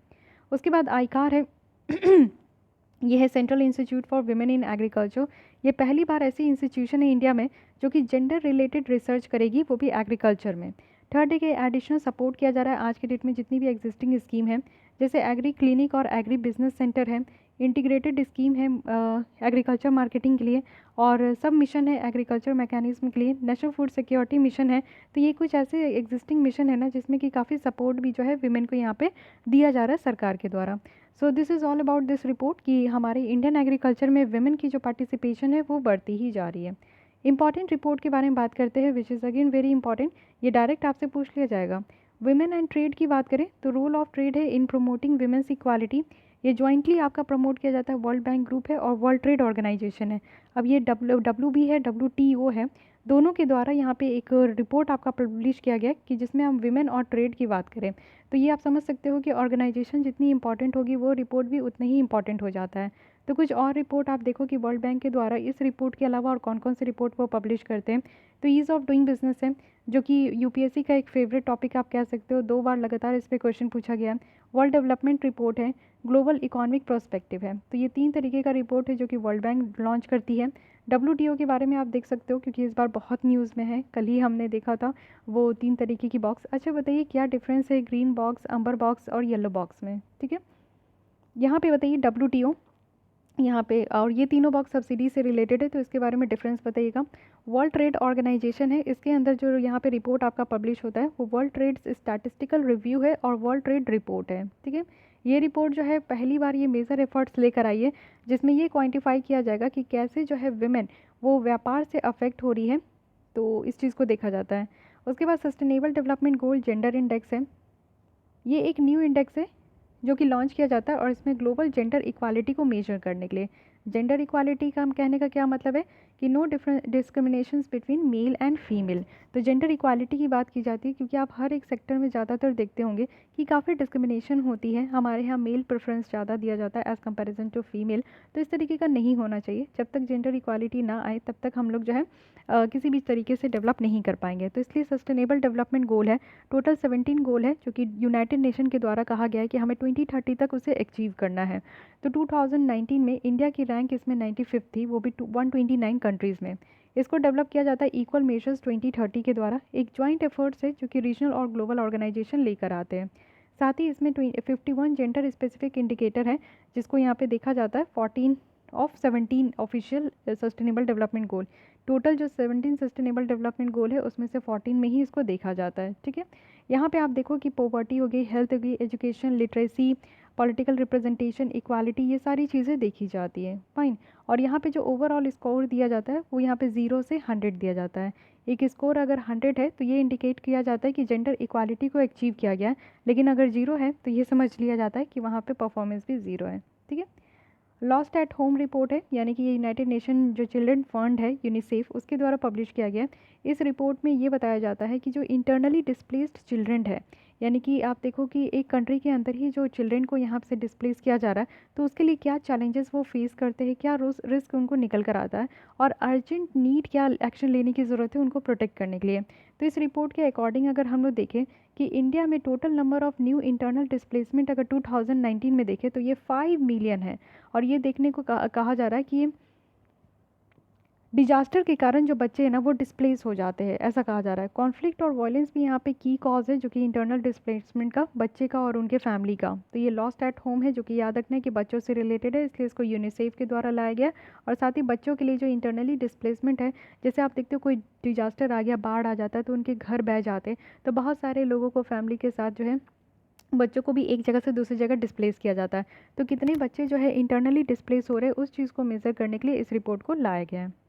Speaker 1: उसके बाद आयकार है ये है central institute for women in agriculture. ये पहली बार ऐसी इंस्टीट्यूशन है इंडिया में जो कि जेंडर रिलेटेड रिसर्च करेगी, वो भी एग्रीकल्चर में। थर्ड है कि एडिशनल सपोर्ट किया जा रहा है आज के डेट में जितनी भी एग्जिस्टिंग स्कीम है, जैसे एग्री क्लिनिक और एग्री बिजनेस सेंटर है, इंटीग्रेटेड स्कीम है एग्रीकल्चर मार्केटिंग के लिए, और सब मिशन है एग्रीकल्चर मैकेनिज्म के लिए, नेशनल फूड सिक्योरिटी मिशन है। तो ये कुछ ऐसे एग्जिस्टिंग मिशन है ना जिसमें कि काफ़ी सपोर्ट भी जो है विमेन को यहाँ पे दिया जा रहा है सरकार के द्वारा। So this is all about this report कि हमारे इंडियन एग्रीकल्चर में विमेन की जो पार्टिसिपेशन है वो बढ़ती ही जा रही है। इंपॉर्टेंट रिपोर्ट के बारे में बात करते हैं which is again very important, ये डायरेक्ट आपसे पूछ लिया जाएगा। वुमेन एंड ट्रेड की बात करें तो रोल ऑफ ट्रेड है इन प्रोमोटिंग विमेंस इक्वालिटी। ये जॉइंटली आपका प्रमोट किया जाता है, वर्ल्ड बैंक ग्रुप है और वर्ल्ड ट्रेड ऑर्गेनाइजेशन है। अब ये WB है, WTO है, दोनों के द्वारा यहाँ पे एक रिपोर्ट आपका पब्लिश किया गया कि जिसमें हम विमेन और ट्रेड की बात करें। तो ये आप समझ सकते हो कि ऑर्गेनाइजेशन जितनी इंपॉर्टेंट होगी वो रिपोर्ट भी उतनी ही इंपॉर्टेंट हो जाता है। तो कुछ और रिपोर्ट आप देखो कि वर्ल्ड बैंक के द्वारा इस रिपोर्ट के अलावा और कौन कौन सी रिपोर्ट वो पब्लिश करते हैं। तो ईज़ ऑफ डूइंग बिजनेस है जो कि यूपीएससी का एक फेवरेट टॉपिक आप कह सकते हो, 2 बार लगातार इस पर क्वेश्चन पूछा गया है। वर्ल्ड डेवलपमेंट रिपोर्ट है, ग्लोबल इकोनॉमिक प्रोस्पेक्टिव है। तो ये 3 तरीके का रिपोर्ट है जो कि वर्ल्ड बैंक लॉन्च करती है। WTO के बारे में आप देख सकते हो क्योंकि इस बार बहुत न्यूज़ में है, कल ही हमने देखा था वो 3 तरीके की बॉक्स। अच्छा बताइए क्या डिफरेंस है ग्रीन बॉक्स, अम्बर बॉक्स और येलो बॉक्स में, ठीक है। यहाँ पे बताइए WTO यहाँ पे, और ये तीनों बॉक्स सब्सिडी से रिलेटेड है तो इसके बारे में डिफरेंस बताइएगा। वर्ल्ड ट्रेड ऑर्गेनाइजेशन है, इसके अंदर जो यहाँ पे रिपोर्ट आपका पब्लिश होता है वो वर्ल्ड ट्रेड स्टैटिस्टिकल रिव्यू है और वर्ल्ड ट्रेड रिपोर्ट है, ठीक है। ये रिपोर्ट जो है पहली बार ये मेजर एफर्ट्स लेकर आई है जिसमें ये क्वान्टिफाई किया जाएगा कि कैसे जो है विमेन वो व्यापार से अफेक्ट हो रही है, तो इस चीज़ को देखा जाता है। उसके बाद sustainable development goal gender index है, ये एक न्यू इंडेक्स है जो कि लॉन्च किया जाता है और इसमें ग्लोबल जेंडर इक्वालिटी को मेजर करने के लिए। जेंडर इक्वालिटी का हम कहने का क्या मतलब है कि no different discriminations between male and female. तो जेंडर इक्वालिटी की बात की जाती है क्योंकि आप हर एक सेक्टर में ज़्यादातर देखते होंगे कि काफ़ी डिस्क्रिमिनेशन होती है। हमारे यहाँ मेल प्रेफरेंस ज़्यादा दिया जाता है एज़ कंपेरिजन टू फीमेल। तो इस तरीके का नहीं होना चाहिए। जब तक जेंडर इक्वालिटी ना आए तब तक हम लोग जो है किसी भी तरीके से डेवलप नहीं कर पाएंगे। तो इसलिए सस्टेनेबल डेवलपमेंट गोल है, टोटल 17 गोल है जो कि यूनाइटेड नेशन के द्वारा कहा गया है कि हमें 2030 तक उसे अचीव करना है। तो 2019 में इंडिया की रैंक इसमें 95 थी, वो भी 129 कंट्रीज़ में। इसको डेवलप किया जाता है इक्वल मेजर्स 2030 के द्वारा, एक जॉइंट एफर्ट्स है जो कि रीजनल और ग्लोबल ऑर्गेनाइजेशन लेकर आते हैं। साथ ही इसमें 51 जेंडर स्पेसिफिक इंडिकेटर है जिसको यहाँ पे देखा जाता है 14 of 17 official sustainable development goal. Total जो 17 सस्टेनेबल डेवलपमेंट गोल है उसमें से 14 में ही इसको देखा जाता है, ठीक है। यहाँ पे आप देखो कि पॉवर्टी हो गई, हेल्थ हो गई, education, literacy, political representation, equality, ये सारी चीज़ें देखी जाती है, फाइन। और यहाँ पे जो ओवरऑल स्कोर दिया जाता है वो यहाँ पे 0 से 100 दिया जाता है। एक स्कोर अगर 100 है तो ये इंडिकेट किया जाता है कि जेंडर इक्वालिटी को अचीव किया गया है, लेकिन अगर 0 है तो ये समझ लिया जाता है कि वहाँ पे परफॉर्मेंस भी 0 है, ठीक है। लॉस्ट एट होम रिपोर्ट है, यानी कि ये यूनाइटेड नेशन जो चिल्ड्रन फंड है यूनिसेफ उसके द्वारा पब्लिश किया गया है। इस रिपोर्ट में ये बताया जाता है कि जो इंटरनली डिस्प्लेस्ड चिल्ड्रन है, यानी कि आप देखो कि एक कंट्री के अंदर ही जो चिल्ड्रन को यहाँ से डिस्प्लेस किया जा रहा है तो उसके लिए क्या चैलेंजेस वो फेस करते हैं, क्या रिस्क उनको निकल कर आता है और अर्जेंट नीड क्या एक्शन लेने की ज़रूरत है उनको प्रोटेक्ट करने के लिए। तो इस रिपोर्ट के अकॉर्डिंग अगर हम लोग देखें कि इंडिया में total number of new internal displacement अगर 2019 में देखें तो ये 5 मिलियन है। और ये देखने को कहा जा रहा है कि ये डिजास्टर के कारण जो बच्चे हैं ना वो डिस्प्लेस हो जाते हैं, ऐसा कहा जा रहा है। कॉन्फ्लिक्ट और वायलेंस भी यहाँ पे की कॉज है जो कि इंटरनल डिस्प्लेसमेंट का, बच्चे का और उनके फैमिली का। तो ये लॉस्ट एट होम है जो कि याद रखना है कि बच्चों से रिलेटेड है, इसलिए इसको यूनिसेफ के द्वारा लाया गया। और साथ ही बच्चों के लिए जो इंटरनली डिस्प्लेसमेंट है, जैसे आप देखते हो कोई डिजास्टर आ गया, बाढ़ आ जाता है तो उनके घर बह जाते हैं, तो बहुत सारे लोगों को फैमिली के साथ जो है बच्चों को भी एक जगह से दूसरी जगह डिस्प्लेस किया जाता है। तो कितने बच्चे जो है इंटरनली डिस्प्लेस हो रहे हैं उस चीज़ को मेज़र करने के लिए इस रिपोर्ट को लाया गया है।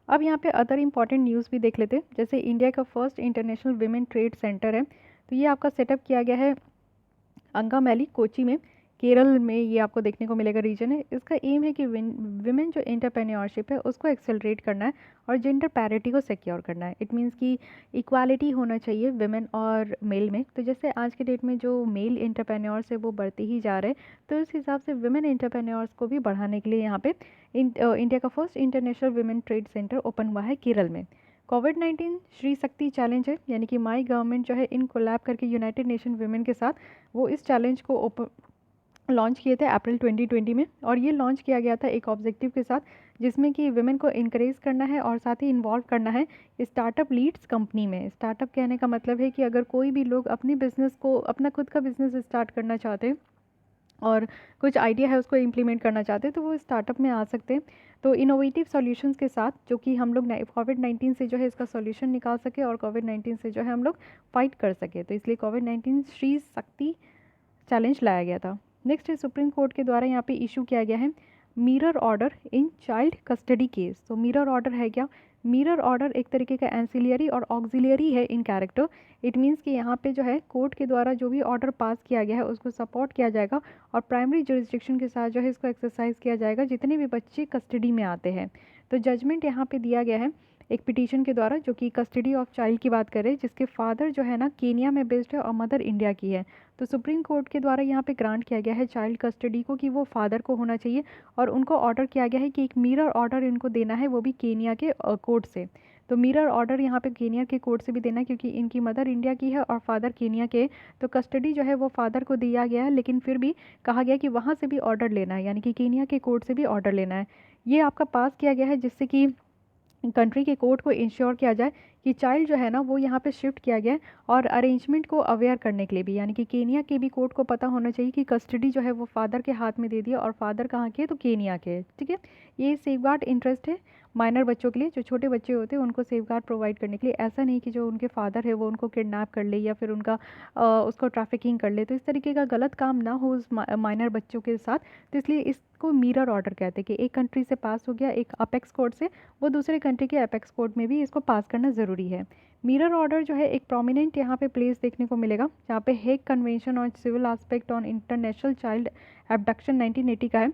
Speaker 1: अब यहाँ पे अदर इंपॉर्टेंट न्यूज़ भी देख लेते हैं। जैसे इंडिया का first international women trade centre है, तो ये आपका सेटअप किया गया है अंगामैली, कोची में, केरल में। ये आपको देखने को मिलेगा रीजन है। इसका एम है कि विमेन जो एंटरप्रेन्योरशिप है उसको एक्सेलरेट करना है और जेंडर पैरिटी को सिक्योर करना है। इट मीन्स कि इक्वालिटी होना चाहिए विमेन और मेल में। तो जैसे आज के डेट में जो मेल एंटरप्रेन्योर्स है वो बढ़ते ही जा रहे हैं, तो इस हिसाब से विमेन एंटरप्रेन्योर्स को भी बढ़ाने के लिए यहाँ पे इंडिया का first international women trade centre open हुआ है केरल में। कोविड-19 श्री शक्ति चैलेंज है, यानी कि माई गवर्नमेंट जो है इन कोलैब करके यूनाइटेड नेशन विमेन के साथ वो इस चैलेंज को लॉन्च किए थे अप्रैल 2020 में। और ये लॉन्च किया गया था एक ऑब्जेक्टिव के साथ, जिसमें कि वुमेन को इनकरेज करना है और साथ ही इन्वॉल्व करना है स्टार्टअप लीड्स कंपनी में। स्टार्टअप कहने का मतलब है कि अगर कोई भी लोग अपनी बिज़नेस को, अपना खुद का बिज़नेस स्टार्ट करना चाहते हैं और कुछ आइडिया है उसको इम्प्लीमेंट करना चाहते हैं, तो वो स्टार्टअप में आ सकते हैं। तो इनोवेटिव सॉल्यूशंस के साथ, जो कि हम लोग कोविड-19 से जो है इसका सॉल्यूशन निकाल सके और कोविड-19 से जो है हम लोग फाइट कर सके, तो इसलिए कोविड-19 श्री शक्ति चैलेंज लाया गया था। नेक्स्ट है सुप्रीम कोर्ट के द्वारा यहाँ पे इशू किया गया है mirror order in child custody case. तो मिरर ऑर्डर है क्या? मिरर ऑर्डर एक तरीके का एंसिलियरी और ऑक्सिलियरी है इन कैरेक्टर। इट मीन्स कि यहाँ पे जो है कोर्ट के द्वारा जो भी ऑर्डर पास किया गया है उसको सपोर्ट किया जाएगा और प्राइमरी जुरिस्डिक्शन के साथ जो है इसको एक्सरसाइज किया जाएगा जितने भी बच्चे कस्टडी में आते हैं। तो जजमेंट यहाँ पे दिया गया है एक पिटीशन के द्वारा, जो कि कस्टडी ऑफ चाइल्ड की बात करे, जिसके फादर जो है ना केनिया में बेस्ड है और मदर इंडिया की है। तो सुप्रीम कोर्ट के द्वारा यहाँ पे ग्रांट किया गया है चाइल्ड कस्टडी को कि वो फादर को होना चाहिए, और उनको ऑर्डर किया गया है कि एक मिरर ऑर्डर इनको देना है, वो भी केनिया के कोर्ट से। तो मिरर ऑर्डर यहाँ पे केनिया के कोर्ट से भी देना है, क्योंकि इनकी मदर इंडिया की है और फादर केनिया के। तो कस्टडी जो है वो फादर को दिया गया है, लेकिन फिर भी कहा गया कि वहाँ से भी ऑर्डर लेना है, यानी कि केनिया के कोर्ट से भी ऑर्डर लेना है। ये आपका पास किया गया है जिससे कि कंट्री के कोर्ट को इंश्योर किया जाए कि चाइल्ड जो है ना वो यहाँ पे शिफ्ट किया गया है, और अरेंजमेंट को अवेयर करने के लिए भी, यानी कि केनिया के भी कोर्ट को पता होना चाहिए कि कस्टडी जो है वो फादर के हाथ में दे दिया, और फादर कहाँ के? तो केनिया के। ठीक है, ये सेफगार्ड इंटरेस्ट है माइनर बच्चों के लिए, जो छोटे बच्चे होते हैं उनको सेफगार्ड प्रोवाइड करने के लिए। ऐसा नहीं कि जो उनके फादर है वो उनको किडनैप कर ले या फिर उनका उसको ट्रैफिकिंग कर ले, तो इस तरीके का गलत काम ना हो उस माइनर बच्चों के साथ। तो इसलिए इसको मिरर ऑर्डर कहते हैं कि एक कंट्री से पास हो गया एक अपेक्स कोर्ट से, वो दूसरे कंट्री के अपेक्स कोर्ट में भी इसको पास करना ज़रूरी है। मिरर ऑर्डर जो है एक प्रोमिनेंट यहाँ पे प्लेस देखने को मिलेगा, जहाँ पे Hague convention on civil aspect on international child abduction 1980 का है,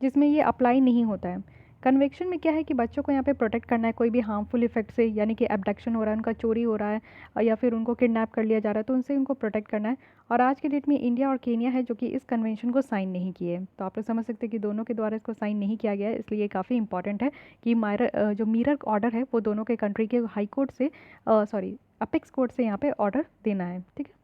Speaker 1: जिसमें ये अप्लाई नहीं होता है। कन्वेक्शन में क्या है कि बच्चों को यहाँ पे प्रोटेक्ट करना है कोई भी हार्मफुल इफेक्ट से, यानी कि एब्डक्शन हो रहा है, उनका चोरी हो रहा है या फिर उनको किडनैप कर लिया जा रहा है, तो उनसे उनको प्रोटेक्ट करना है। और आज के डेट में इंडिया और केनिया है जो कि इस कन्वेंशन को साइन नहीं किए। तो आप लोग समझ सकते हैं कि दोनों के द्वारा इसको साइन नहीं किया गया है, इसलिए ये काफ़ी इंपॉर्टेंट है कि जो मिरर ऑर्डर है वो दोनों के कंट्री के हाई कोर्ट से अपेक्स कोर्ट से यहाँ पे ऑर्डर देना है। ठीक है,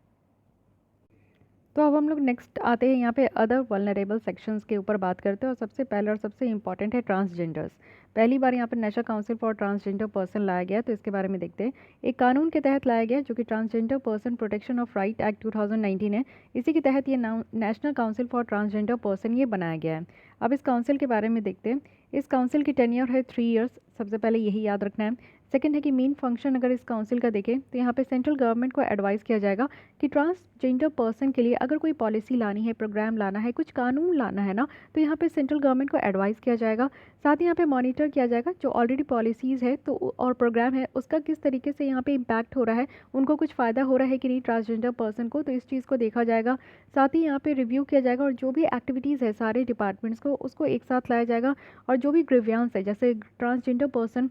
Speaker 1: तो अब हम लोग नेक्स्ट आते हैं यहाँ पे अदर वल्नरेबल सेक्शंस के ऊपर बात करते हैं, और सबसे पहले और सबसे इंपॉर्टेंट है ट्रांसजेंडर्स। पहली बार यहाँ पे national council for transgender person लाया गया, तो इसके बारे में देखते हैं। एक कानून के तहत लाया गया जो कि transgender person protection of right act 2019 है। इसी के तहत ये national council for transgender person ये बनाया गया है। अब इस काउंसिल के बारे में देखते हैं। इस काउंसिल की टेन्योर है 3 ईयर्स, सबसे पहले यही याद रखना है। सेकंड है कि मेन फंक्शन अगर इस काउंसिल का देखें तो यहाँ पे सेंट्रल गवर्नमेंट को एडवाइस किया जाएगा कि ट्रांसजेंडर पर्सन के लिए अगर कोई पॉलिसी लानी है, प्रोग्राम लाना है, कुछ कानून लाना है ना, तो यहाँ पे सेंट्रल गवर्नमेंट को एडवाइस किया जाएगा। साथ ही यहाँ पे मॉनिटर किया जाएगा जो ऑलरेडी पॉलिसीज़ है तो और प्रोग्राम है उसका किस तरीके से यहाँ पे इम्पैक्ट हो रहा है, उनको कुछ फ़ायदा हो रहा है कि नहीं ट्रांसजेंडर पर्सन को, तो इस चीज़ को देखा जाएगा। साथ ही यहाँ पे रिव्यू किया जाएगा और जो भी एक्टिविटीज़ है सारे डिपार्टमेंट्स को उसको एक साथ लाया जाएगा। और जो भी ग्रीवियंस है, जैसे ट्रांसजेंडर पर्सन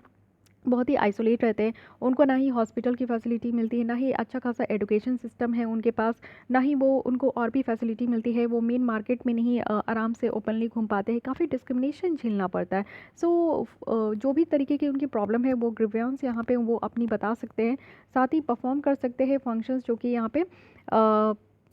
Speaker 1: बहुत ही आइसोलेट रहते हैं, उनको ना ही हॉस्पिटल की फैसिलिटी मिलती है, ना ही अच्छा खासा एजुकेशन सिस्टम है उनके पास, ना ही वो उनको और भी फैसिलिटी मिलती है, वो मेन मार्केट में नहीं आराम से ओपनली घूम पाते हैं, काफ़ी डिस्क्रिमिनेशन झेलना पड़ता है। सो जो भी तरीके की उनकी प्रॉब्लम है वो ग्रीवियंस यहाँ पे वो अपनी बता सकते हैं, साथ ही परफॉर्म कर सकते हैं फंक्शंस जो कि यहाँ पे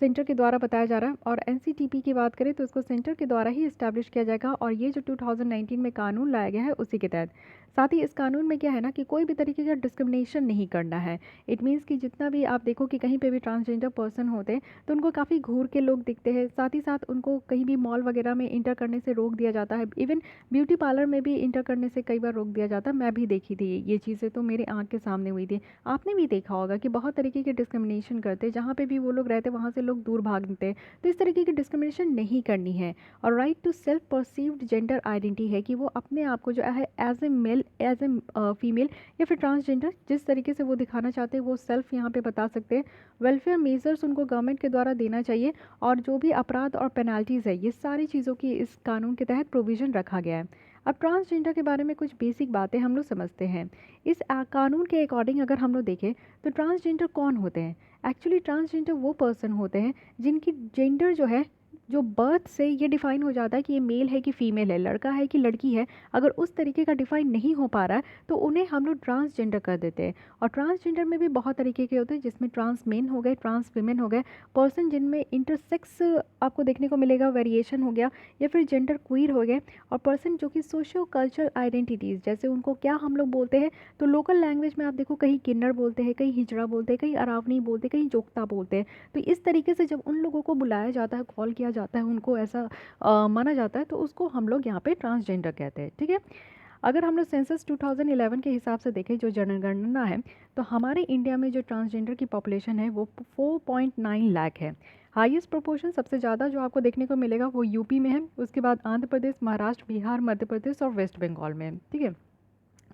Speaker 1: सेंटर के द्वारा बताया जा रहा है। और एनसीटीपी की बात करें तो इसको सेंटर के द्वारा ही इस्टेब्लिश किया जाएगा, और ये जो 2019 में कानून लाया गया है उसी के तहत। साथ ही इस कानून में क्या है ना कि कोई भी तरीके का डिस्क्रिमिनेशन नहीं करना है। इट मीन्स कि जितना भी आप देखो कि कहीं पे भी ट्रांसजेंडर पर्सन होते हैं तो उनको काफ़ी घूर के लोग दिखते हैं, साथ ही साथ उनको कहीं भी मॉल वगैरह में इंटर करने से रोक दिया जाता है, इवन ब्यूटी पार्लर में भी इंटर करने से कई बार रोक दिया जाता है। मैं भी देखी थी ये चीज़ें, तो मेरे आँख के सामने हुई थी। आपने भी देखा होगा कि बहुत तरीके के डिस्क्रिमिनेशन करते, जहाँ पर भी वो लोग रहते वहाँ से लोग दूर भागते हैं। तो इस तरीके की डिस्क्रिमिनेशन नहीं करनी है। और right to self perceived gender identity है कि वो अपने आप को जो है as a male, as a female या फिर ट्रांसजेंडर जिस तरीके से वो दिखाना चाहते हैं वो सेल्फ यहाँ पे बता सकते हैं। वेलफेयर मेजर्स उनको गवर्नमेंट के द्वारा देना चाहिए, और जो भी अपराध और पेनल्टीज़ है ये सारी चीज़ों की इस कानून के तहत प्रोविज़न रखा गया है। अब ट्रांसजेंडर के बारे में कुछ बेसिक बातें हम लोग समझते हैं। इस कानून के अकॉर्डिंग अगर हम लोग देखें तो ट्रांसजेंडर कौन होते हैं? एक्चुअली ट्रांसजेंडर वो पर्सन होते हैं जिनकी जेंडर जो है
Speaker 2: जो बर्थ से ये डिफ़ाइन हो जाता है कि ये मेल है कि फ़ीमेल है, लड़का है कि लड़की है, अगर उस तरीके का डिफ़ाइन नहीं हो पा रहा है तो उन्हें हम लोग ट्रांसजेंडर कर देते हैं। और ट्रांसजेंडर में भी बहुत तरीके के होते हैं, जिसमें ट्रांस मेन हो गए, ट्रांस वीमेन हो गए, पर्सन जिनमें इंटरसेक्स आपको देखने को मिलेगा, वेरिएशन हो गया, या फिर जेंडर क्वीर हो गए, और पर्सन जो कि सोशियो कल्चरल आइडेंटिटीज़, जैसे उनको क्या हम लोग बोलते हैं, तो लोकल लैंग्वेज में आप देखो कहीं किन्नर बोलते हैं, कहीं हिजड़ा बोलते हैं, कहीं अरावनी बोलते हैं, कहीं जोगता बोलते हैं। तो इस तरीके से जब उन लोगों को बुलाया जाता है, कॉल किया जाता है, उनको ऐसा माना जाता है, तो उसको हम लोग यहाँ पे ट्रांसजेंडर कहते हैं। ठीक है। अगर हम लोग सेंसस 2011 के हिसाब से देखें, जो जनगणना है, तो हमारे इंडिया में जो ट्रांसजेंडर की पॉपुलेशन है वो 4.9 लाख है। हाईएस्ट प्रोपोर्शन सबसे ज़्यादा जो आपको देखने को मिलेगा वो यूपी में है, उसके बाद आंध्र प्रदेश, महाराष्ट्र, बिहार, मध्य प्रदेश और वेस्ट बंगाल में है। ठीक है।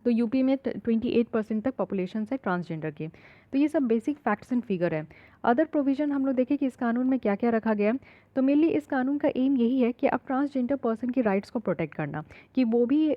Speaker 2: तो यूपी में 28% तक पॉपुलेशन है ट्रांसजेंडर की। तो ये सब बेसिक फैक्ट्स एंड फिगर है। अदर प्रोविजन हम लोग देखें कि इस कानून में क्या क्या रखा गया है, तो मेनली इस कानून का एम यही है कि अब ट्रांसजेंडर पर्सन की राइट्स को प्रोटेक्ट करना, कि वो भी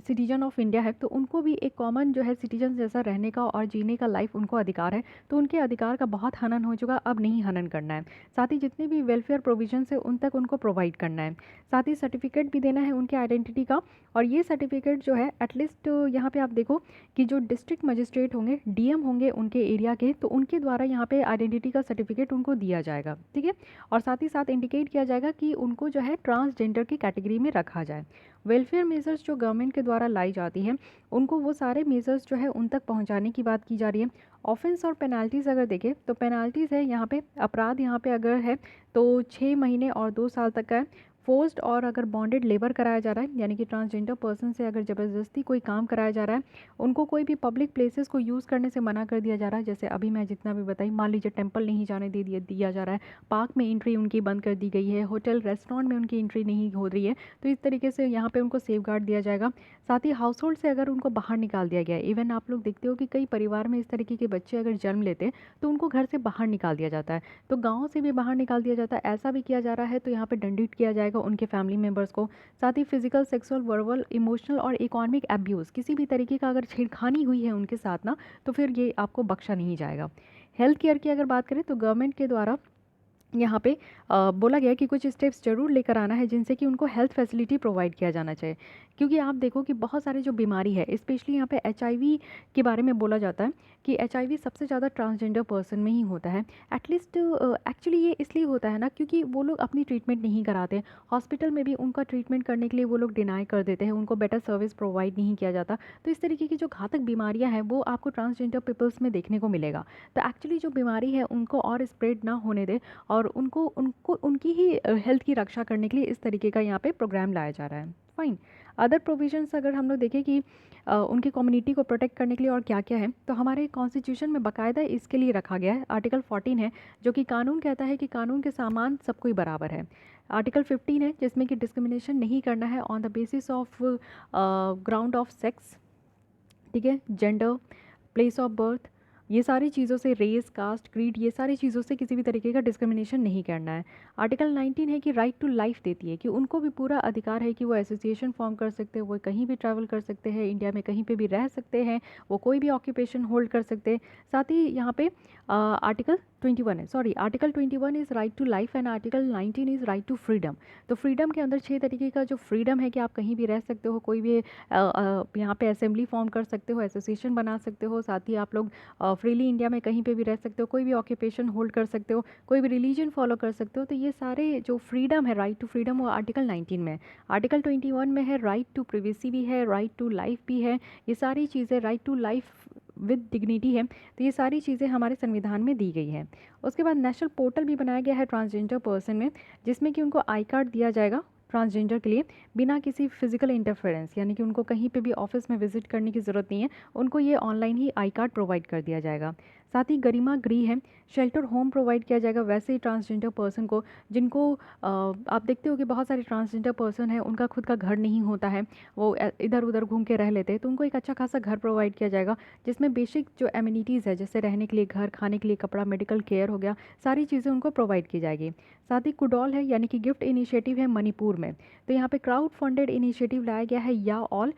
Speaker 2: सिटीजन ऑफ इंडिया है, तो उनको भी एक कॉमन जो है सिटीजन जैसा रहने का और जीने का लाइफ उनको अधिकार है। तो उनके अधिकार का बहुत हनन हो चुका, अब नहीं हनन करना है। साथ ही जितने भी वेलफेयर प्रोविजंस है उन तक उनको प्रोवाइड करना है। साथ ही सर्टिफिकेट भी देना है उनके आइडेंटिटी का, और ये सर्टिफिकेट जो है एटलीस्ट यहाँ पे आप देखो कि जो डिस्ट्रिक्ट मजिस्ट्रेट होंगे, डीएम होंगे उनके एरिया के, तो उनके द्वारा यहाँ पे आइडेंटिटी का सर्टिफिकेट उनको दिया जाएगा। ठीक है। और साथ ही साथ इंडिकेट किया जाएगा कि उनको जो है ट्रांसजेंडर की कैटेगरी में रखा जाए। वेलफेयर मेजर्स जो गवर्नमेंट के द्वारा लाई जाती है, उनको वो सारे मेजर्स जो है उन तक पहुंचाने की बात की जा रही है। ऑफेंस और पेनाल्टीज़ अगर देखें, तो पेनाल्टीज़ है यहाँ पे, अपराध यहाँ पे अगर है तो 6 महीने और 2 साल तक का है। फोर्स्ड और अगर बॉन्डेड लेबर कराया जा रहा है, यानी कि ट्रांसजेंडर पर्सन से अगर ज़बरदस्ती कोई काम कराया जा रहा है, उनको कोई भी पब्लिक प्लेसेस को यूज़ करने से मना कर दिया जा रहा है, जैसे अभी मैं जितना भी बताई, मान लीजिए टेंपल नहीं जाने दिया जा रहा है, पार्क में एंट्री उनकी बंद कर दी गई है, होटल रेस्टोरेंट में उनकी एंट्री नहीं हो रही है, तो इस तरीके से यहाँ पे उनको सेफ गार्ड दिया जाएगा। साथ ही हाउस होल्ड से अगर उनको बाहर निकाल दिया गया है, इवन आप लोग देखते हो कि कई परिवार में इस तरीके के बच्चे अगर जन्म लेते हैं तो उनको घर से बाहर निकाल दिया जाता है, तो गाँव से भी बाहर निकाल दिया जाता है, ऐसा भी किया जा रहा है, तो यहाँ पे दंडित किया जाएगा उनके फैमिली मेम्बर्स को। साथ ही फिजिकल, सेक्सुअल, वर्बल, इमोशनल और इकोनॉमिक एब्यूज़, किसी भी तरीके का अगर छेड़खानी हुई है उनके साथ ना, तो फिर ये आपको बख्शा नहीं जाएगा। हेल्थ केयर की अगर बात करें, तो गवर्नमेंट के द्वारा यहाँ पे बोला गया है कि कुछ स्टेप्स ज़रूर लेकर आना है, जिनसे कि उनको हेल्थ फैसिलिटी प्रोवाइड किया जाना चाहिए। क्योंकि आप देखो कि बहुत सारे जो बीमारी है, स्पेशली यहाँ पे एचआईवी के बारे में बोला जाता है कि एचआईवी सबसे ज़्यादा ट्रांसजेंडर पर्सन में ही होता है। एटलीस्ट एक्चुअली ये इसलिए होता है ना, क्योंकि वो लोग अपनी ट्रीटमेंट नहीं कराते, हॉस्पिटल में भी उनका ट्रीटमेंट करने के लिए वो लोग डिनाई कर देते हैं, उनको बेटर सर्विस प्रोवाइड नहीं किया जाता। तो इस तरीके की जो घातक बीमारियाँ हैं वो आपको ट्रांसजेंडर पीपल्स में देखने को मिलेगा। तो एक्चुअली जो बीमारी है उनको और स्प्रेड ना होने दे, और उनको उनको उनकी ही हेल्थ की रक्षा करने के लिए इस तरीके का यहाँ पे प्रोग्राम लाया जा रहा है। फाइन। अदर प्रोविजंस अगर हम लोग देखें कि उनकी कम्युनिटी को प्रोटेक्ट करने के लिए और क्या क्या है, तो हमारे कॉन्स्टिट्यूशन में बाकायदा इसके लिए रखा गया है। आर्टिकल 14 है, जो कि कानून कहता है कि कानून के सामान सबको ही बराबर है। आर्टिकल 15 है, जिसमें कि डिस्क्रिमिनेशन नहीं करना है on the basis of ground of sex, ठीक है, जेंडर, प्लेस ऑफ बर्थ, ये सारी चीज़ों से, रेस, कास्ट, क्रीड, ये सारी चीज़ों से किसी भी तरीके का डिस्क्रिमिनेशन नहीं करना है। आर्टिकल 19 है कि राइट टू लाइफ देती है, कि उनको भी पूरा अधिकार है कि वो एसोसिएशन फॉर्म कर सकते हैं, वो कहीं भी ट्रैवल कर सकते हैं, इंडिया में कहीं पे भी रह सकते हैं, वो कोई भी ऑक्यूपेशन होल्ड कर सकते हैं। साथ ही यहाँ पे आर्टिकल 21 है, sorry, article 21 is right to life and article 19 is right to freedom. तो फ्रीडम के अंदर 6 तरीके का जो फ्रीडम है कि आप कहीं भी रह सकते हो, कोई भी यहाँ पे असेंबली फॉर्म कर सकते हो, एसोसिएशन बना सकते हो, साथ ही आप लोग फ्रीली इंडिया में कहीं पे भी रह सकते हो, कोई भी ऑक्यूपेशन होल्ड कर सकते हो, कोई भी रिलीजन फॉलो कर सकते हो। तो ये सारे जो फ्रीडम है, राइट टू फ्रीडम, वो आर्टिकल 19 में है। आर्टिकल 21 में है राइट टू प्रिवेसी भी है, राइट टू लाइफ भी है, ये सारी चीज़ें, right to life with dignity है, तो ये सारी चीज़ें हमारे संविधान में दी गई हैं। उसके बाद नेशनल पोर्टल भी बनाया गया है ट्रांसजेंडर पर्सन में, जिसमें कि उनको आई कार्ड दिया जाएगा ट्रांसजेंडर के लिए, बिना किसी फिजिकल इंटरफेरेंस, यानी कि उनको कहीं पे भी ऑफिस में विजिट करने की ज़रूरत नहीं है, उनको ये online he I card provide कर दिया जाएगा। साथ ही गरिमा गृह है, शेल्टर होम प्रोवाइड किया जाएगा वैसे ही ट्रांसजेंडर पर्सन को, जिनको आप देखते हो कि बहुत सारे ट्रांसजेंडर पर्सन है, उनका खुद का घर नहीं होता है, वो इधर उधर घूम के रह लेते हैं, तो उनको एक अच्छा खासा घर प्रोवाइड किया जाएगा, जिसमें बेसिक जो एमिनिटीज़ है, जैसे रहने के लिए घर, खाने के लिए कपड़ा, मेडिकल केयर हो गया, सारी चीज़ें उनको प्रोवाइड की जाएगी। साथ ही कुडॉल है, यानी कि गिफ्ट इनिशिएटिव है मणिपुर में, तो यहाँ पे क्राउड फंडेड इनिशिएटिव लाया गया है, या ऑल,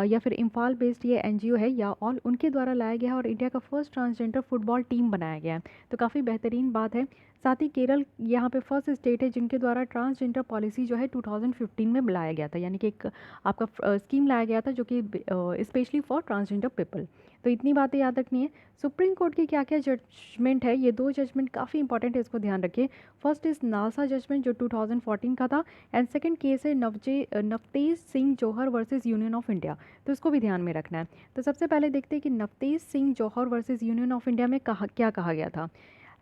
Speaker 2: या फिर इम्फाल बेस्ड ये एनजीओ है या ऑल, उनके द्वारा लाया गया है, और इंडिया का फर्स्ट ट्रांसजेंडर फुटबॉल टीम बनाया गया है, तो काफ़ी बेहतरीन बात है। साथ ही केरल यहाँ पे फर्स्ट स्टेट है जिनके द्वारा ट्रांसजेंडर पॉलिसी जो है 2015 में लाया गया था, यानी कि एक आपका स्कीम लाया गया था जो कि स्पेशली फॉर ट्रांसजेंडर पीपल। तो इतनी बातें याद रखनी है। सुप्रीम कोर्ट की क्या क्या जजमेंट है, ये 2 जजमेंट काफ़ी इंपॉर्टेंट है, इसको ध्यान रखिए। फर्स्ट इज़ नालसा जजमेंट जो 2014 का था, एंड सेकंड केस है नवतेज सिंह जौहर वर्सेस यूनियन ऑफ इंडिया, तो इसको भी ध्यान में रखना है। तो सबसे पहले देखते हैं कि नवतेज सिंह जौहर वर्सेस यूनियन ऑफ इंडिया में क्या कहा गया था।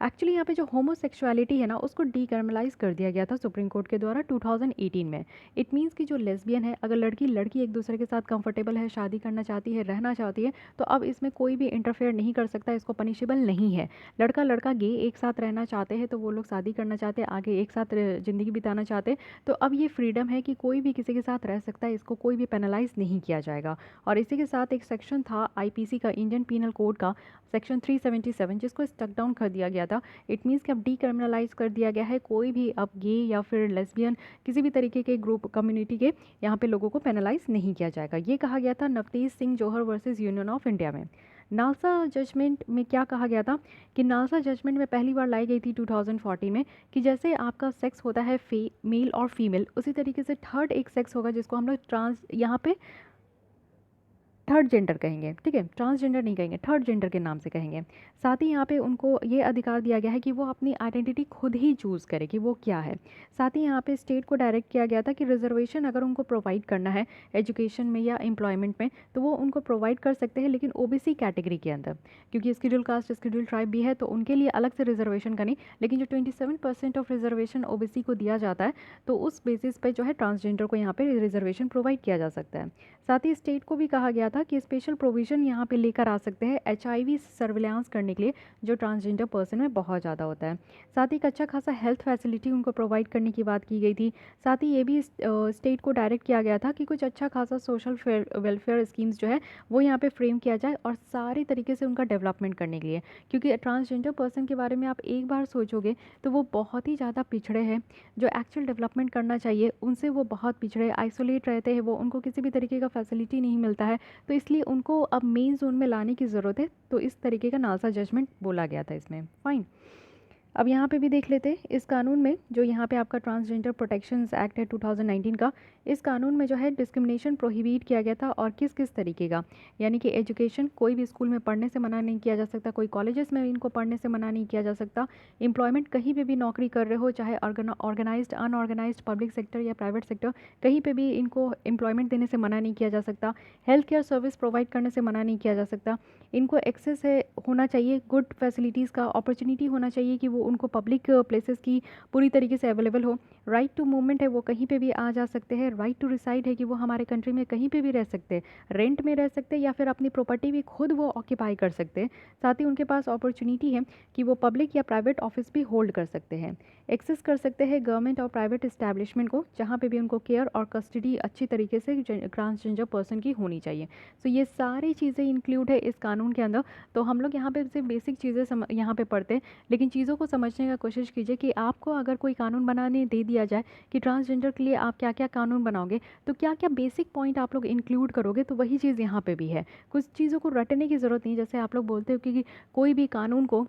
Speaker 2: एक्चुअली यहाँ पे जो होमोसेक्सुअलिटी है ना, उसको डीक्रिमिनलाइज कर दिया गया था सुप्रीम कोर्ट के द्वारा 2018 में। इट मीन्स कि जो लेस्बियन है, अगर लड़की एक दूसरे के साथ कंफर्टेबल है, शादी करना चाहती है, रहना चाहती है, तो अब इसमें कोई भी इंटरफेयर नहीं कर सकता, इसको पनिशेबल नहीं है। लड़का गे एक साथ रहना चाहते हैं, तो वो लोग शादी करना चाहते हैं, आगे एक साथ ज़िंदगी बिताना चाहते हैं, तो अब ये फ्रीडम है कि कोई भी किसी के साथ रह सकता है, इसको कोई भी पेनलाइज नहीं किया जाएगा। और इसी के साथ एक सेक्शन था आईपीसी का, इंडियन पीनल कोड का सेक्शन 377, जिसको स्टक डाउन कर दिया गया था। इट मीन्स कि अब डीक्रिमिनलाइज कर दिया गया है, कोई भी अब गे या फिर लेस्बियन किसी भी तरीके के ग्रुप कम्युनिटी के यहाँ पे लोगों को पेनलाइज नहीं किया जाएगा। ये कहा गया था नवतेज सिंह जौहर वर्सेस यूनियन ऑफ इंडिया में। नालसा जजमेंट में क्या कहा गया था कि नालसा जजमेंट में पहली बार लाई गई थी 2014 में, कि जैसे आपका सेक्स होता है मेल और फीमेल, उसी तरीके से थर्ड एक सेक्स होगा जिसको हम लोग यहाँ पे थर्ड जेंडर कहेंगे, ठीक है, ट्रांसजेंडर नहीं कहेंगे, थर्ड जेंडर के नाम से कहेंगे। साथ ही यहाँ पे उनको ये अधिकार दिया गया है कि वो अपनी आइडेंटिटी खुद ही चूज़ करे कि वो क्या है। साथ ही यहाँ पे स्टेट को डायरेक्ट किया गया था कि रिजर्वेशन अगर उनको प्रोवाइड करना है एजुकेशन में या एम्प्लॉयमेंट में, तो वो उनको प्रोवाइड कर सकते हैं, लेकिन ओबीसी कैटेगरी के अंदर, क्योंकि स्केड्यूल कास्ट स्केड्यूल ट्राइब भी है, तो उनके लिए अलग से रिजर्वेशन का नहीं, लेकिन जो 27% ऑफ रिजर्वेशन ओबीसी को दिया जाता है, तो उस बेसिस पे जो है ट्रांसजेंडर को यहाँ पे रिजर्वेशन प्रोवाइड किया जा सकता है। साथ ही स्टेट को भी कहा गया था कि स्पेशल प्रोविज़न यहाँ पे लेकर आ सकते हैं एचआईवी सर्विलांस करने के लिए, जो ट्रांसजेंडर पर्सन में बहुत ज़्यादा होता है। साथ ही अच्छा खासा हेल्थ फैसिलिटी उनको प्रोवाइड करने की बात की गई थी। साथ ही ये भी स्टेट को डायरेक्ट किया गया था कि कुछ अच्छा खासा सोशल वेलफेयर स्कीम्स जो है वो यहाँ पे फ्रेम किया जाए, और सारे तरीके से उनका डेवलपमेंट करने के लिए, क्योंकि ट्रांसजेंडर पर्सन के बारे में आप एक बार सोचोगे तो वो बहुत ही ज़्यादा पिछड़े हैं। जो एक्चुअल डेवलपमेंट करना चाहिए उनसे वो बहुत पिछड़े, आइसोलेट रहते हैं, वो उनको किसी भी तरीके का फैसिलिटी नहीं मिलता है, तो इसलिए उनको अब मेन जोन में लाने की ज़रूरत है। तो इस तरीके का नालसा जजमेंट बोला गया था इसमें। फाइन, अब यहाँ पे भी देख लेते हैं इस कानून में, जो यहाँ पे आपका ट्रांसजेंडर प्रोटेक्शंस एक्ट है 2019 का, इस कानून में जो है डिस्क्रिमिनेशन प्रोहिबिट किया गया था, और किस किस तरीके का, यानी कि एजुकेशन, कोई भी स्कूल में पढ़ने से मना नहीं किया जा सकता, कोई कॉलेजेस में इनको पढ़ने से मना नहीं किया जा सकता, एम्प्लॉयमेंट कहीं पे भी नौकरी कर रहे हो, चाहे ऑर्गेनाइज्ड अनऑर्गेनाइज्ड पब्लिक सेक्टर या प्राइवेट सेक्टर, कहीं पे भी इनको एम्प्लॉयमेंट देने से मना नहीं किया जा सकता, हेल्थ केयर सर्विस प्रोवाइड करने से मना नहीं किया जा सकता, इनको एक्सेस है होना चाहिए गुड फैसिलिटीज़ का, अपॉर्चुनिटी होना चाहिए कि वो उनको पब्लिक प्लेसेस की पूरी तरीके से अवेलेबल हो। राइट टू मूवमेंट है, वो कहीं पे भी आ जा सकते हैं। राइट टू रिसाइड है कि वो हमारे कंट्री में कहीं पे भी रह सकते हैं, रेंट में रह सकते हैं या फिर अपनी प्रॉपर्टी भी खुद वो ऑक्यूपाई कर सकते हैं। साथ ही उनके पास अपॉर्चुनिटी है कि वो पब्लिक या प्राइवेट ऑफिस भी होल्ड कर सकते हैं, एक्सेस कर सकते हैं गवर्नमेंट और प्राइवेट इस्टेब्लिशमेंट को, जहाँ पे भी उनको केयर और कस्टडी अच्छी तरीके से ट्रांसजेंडर पर्सन की होनी चाहिए। सो ये सारी चीज़ें इंक्लूड है इस कानून के अंदर। तो हम लोग यहाँ पे सिर्फ बेसिक चीज़ें यहाँ पे पढ़ते हैं, लेकिन चीज़ों को समझने का कोशिश कीजिए कि आपको अगर कोई कानून बनाने दे दिया जाए कि ट्रांसजेंडर के लिए आप क्या क्या कानून बनाओगे, तो क्या क्या बेसिक पॉइंट आप लोग इंक्लूड करोगे, तो वही चीज़ यहाँ पे भी है। कुछ चीज़ों को रटने की ज़रूरत नहीं, जैसे आप लोग बोलते हो कि कोई भी कानून को,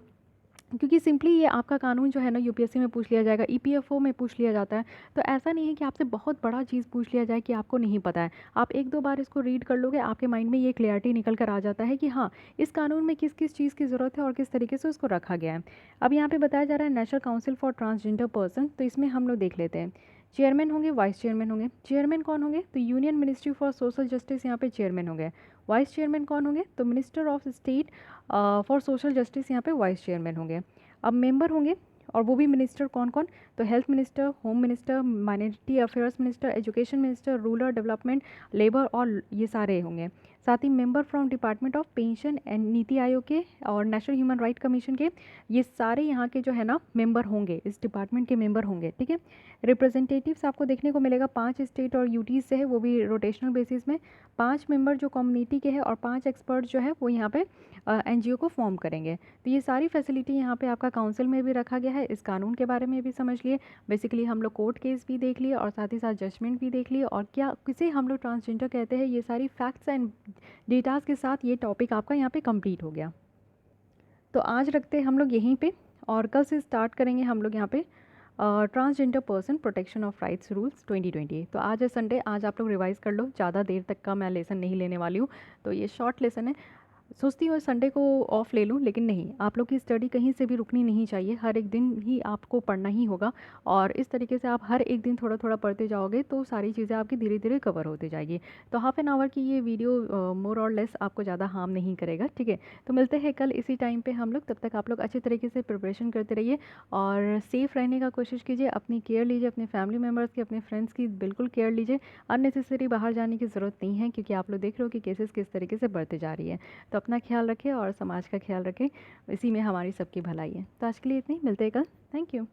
Speaker 2: क्योंकि सिंपली ये आपका कानून जो है ना यूपीएससी में पूछ लिया जाएगा, ईपीएफओ में पूछ लिया जाता है, तो ऐसा नहीं है कि आपसे बहुत बड़ा चीज़ पूछ लिया जाए कि आपको नहीं पता है। आप एक दो बार इसको रीड कर लोगे, आपके माइंड में ये क्लियरिटी निकल कर आ जाता है कि हाँ, इस कानून में किस किस चीज़ की ज़रूरत है और किस तरीके से उसको रखा गया है। अब यहाँ पर बताया जा रहा है national council for transgender person, तो इसमें हम लोग देख लेते हैं। चेयरमैन होंगे, वाइस चेयरमैन होंगे। चेयरमैन कौन होंगे, तो union ministry for social justice यहाँ पे चेयरमैन होंगे। वाइस चेयरमैन कौन होंगे, तो minister of state for social justice यहाँ पे वाइस चेयरमैन होंगे। अब मेंबर होंगे, और वो भी मिनिस्टर कौन कौन, तो health minister, home minister, minority affairs minister, education minister, rural development, labour, और ये सारे होंगे। साथ ही member from department of pension and NITI Aayog के और नेशनल ह्यूमन राइट कमीशन के, ये सारे यहाँ के जो है ना मेंबर होंगे, इस डिपार्टमेंट के मेंबर होंगे, ठीक है। रिप्रेजेंटेटिव्स आपको देखने को मिलेगा 5 स्टेट और यूटीज़ से है, वो भी रोटेशनल बेसिस में। 5 मेंबर जो कम्युनिटी के हैं और 5 एक्सपर्ट जो है वो यहाँ पे एनजीओ को फॉर्म करेंगे। तो ये सारी फैसिलिटी यहाँ पे आपका काउंसिल में भी रखा गया है। इस कानून के बारे में भी समझ लिए, बेसिकली हम लोग कोर्ट केस भी देख लिए और साथ ही साथ जजमेंट भी देख लिए, और क्या किसे हम लोग ट्रांसजेंडर कहते हैं, ये सारी फैक्ट्स एंड डेटाज के साथ ये टॉपिक आपका यहाँ पे कंप्लीट हो गया। तो आज रखते हैं हम लोग यहीं पे, और कल से स्टार्ट करेंगे हम लोग यहाँ पे transgender person protection of rights rules 2020। तो आज है संडे, आज आप लोग रिवाइज़ कर लो, ज़्यादा देर तक का मैं लेसन नहीं लेने वाली हूँ, तो ये शॉर्ट लेसन है। सोचती हूँ संडे को ऑफ ले लूँ, लेकिन नहीं, आप लोग की स्टडी कहीं से भी रुकनी नहीं चाहिए, हर एक दिन ही आपको पढ़ना ही होगा। और इस तरीके से आप हर एक दिन थोड़ा थोड़ा पढ़ते जाओगे तो सारी चीज़ें आपकी धीरे धीरे कवर होती जाएगी। तो हाफ एन आवर की ये वीडियो मोर और लेस आपको ज़्यादा हार्म नहीं करेगा, ठीक है। तो मिलते हैं कल इसी टाइम पे हम लोग, तब तक आप लोग अच्छे तरीके से प्रिपरेशन करते रहिए और सेफ़ रहने का कोशिश कीजिए, अपनी केयर लीजिए, अपने फैमिली मेम्बर्स की, अपने फ्रेंड्स की बिल्कुल केयर लीजिए। अननेसेसरी बाहर जाने की ज़रूरत नहीं है, क्योंकि आप लोग देख रहे हो कि केसेस किस तरीके से बढ़ते जा रही है। तो अपना ख्याल रखें और समाज का ख्याल रखें, इसी में हमारी सबकी भलाई है। तो आज के लिए इतनी, मिलते हैं कल। Thank you.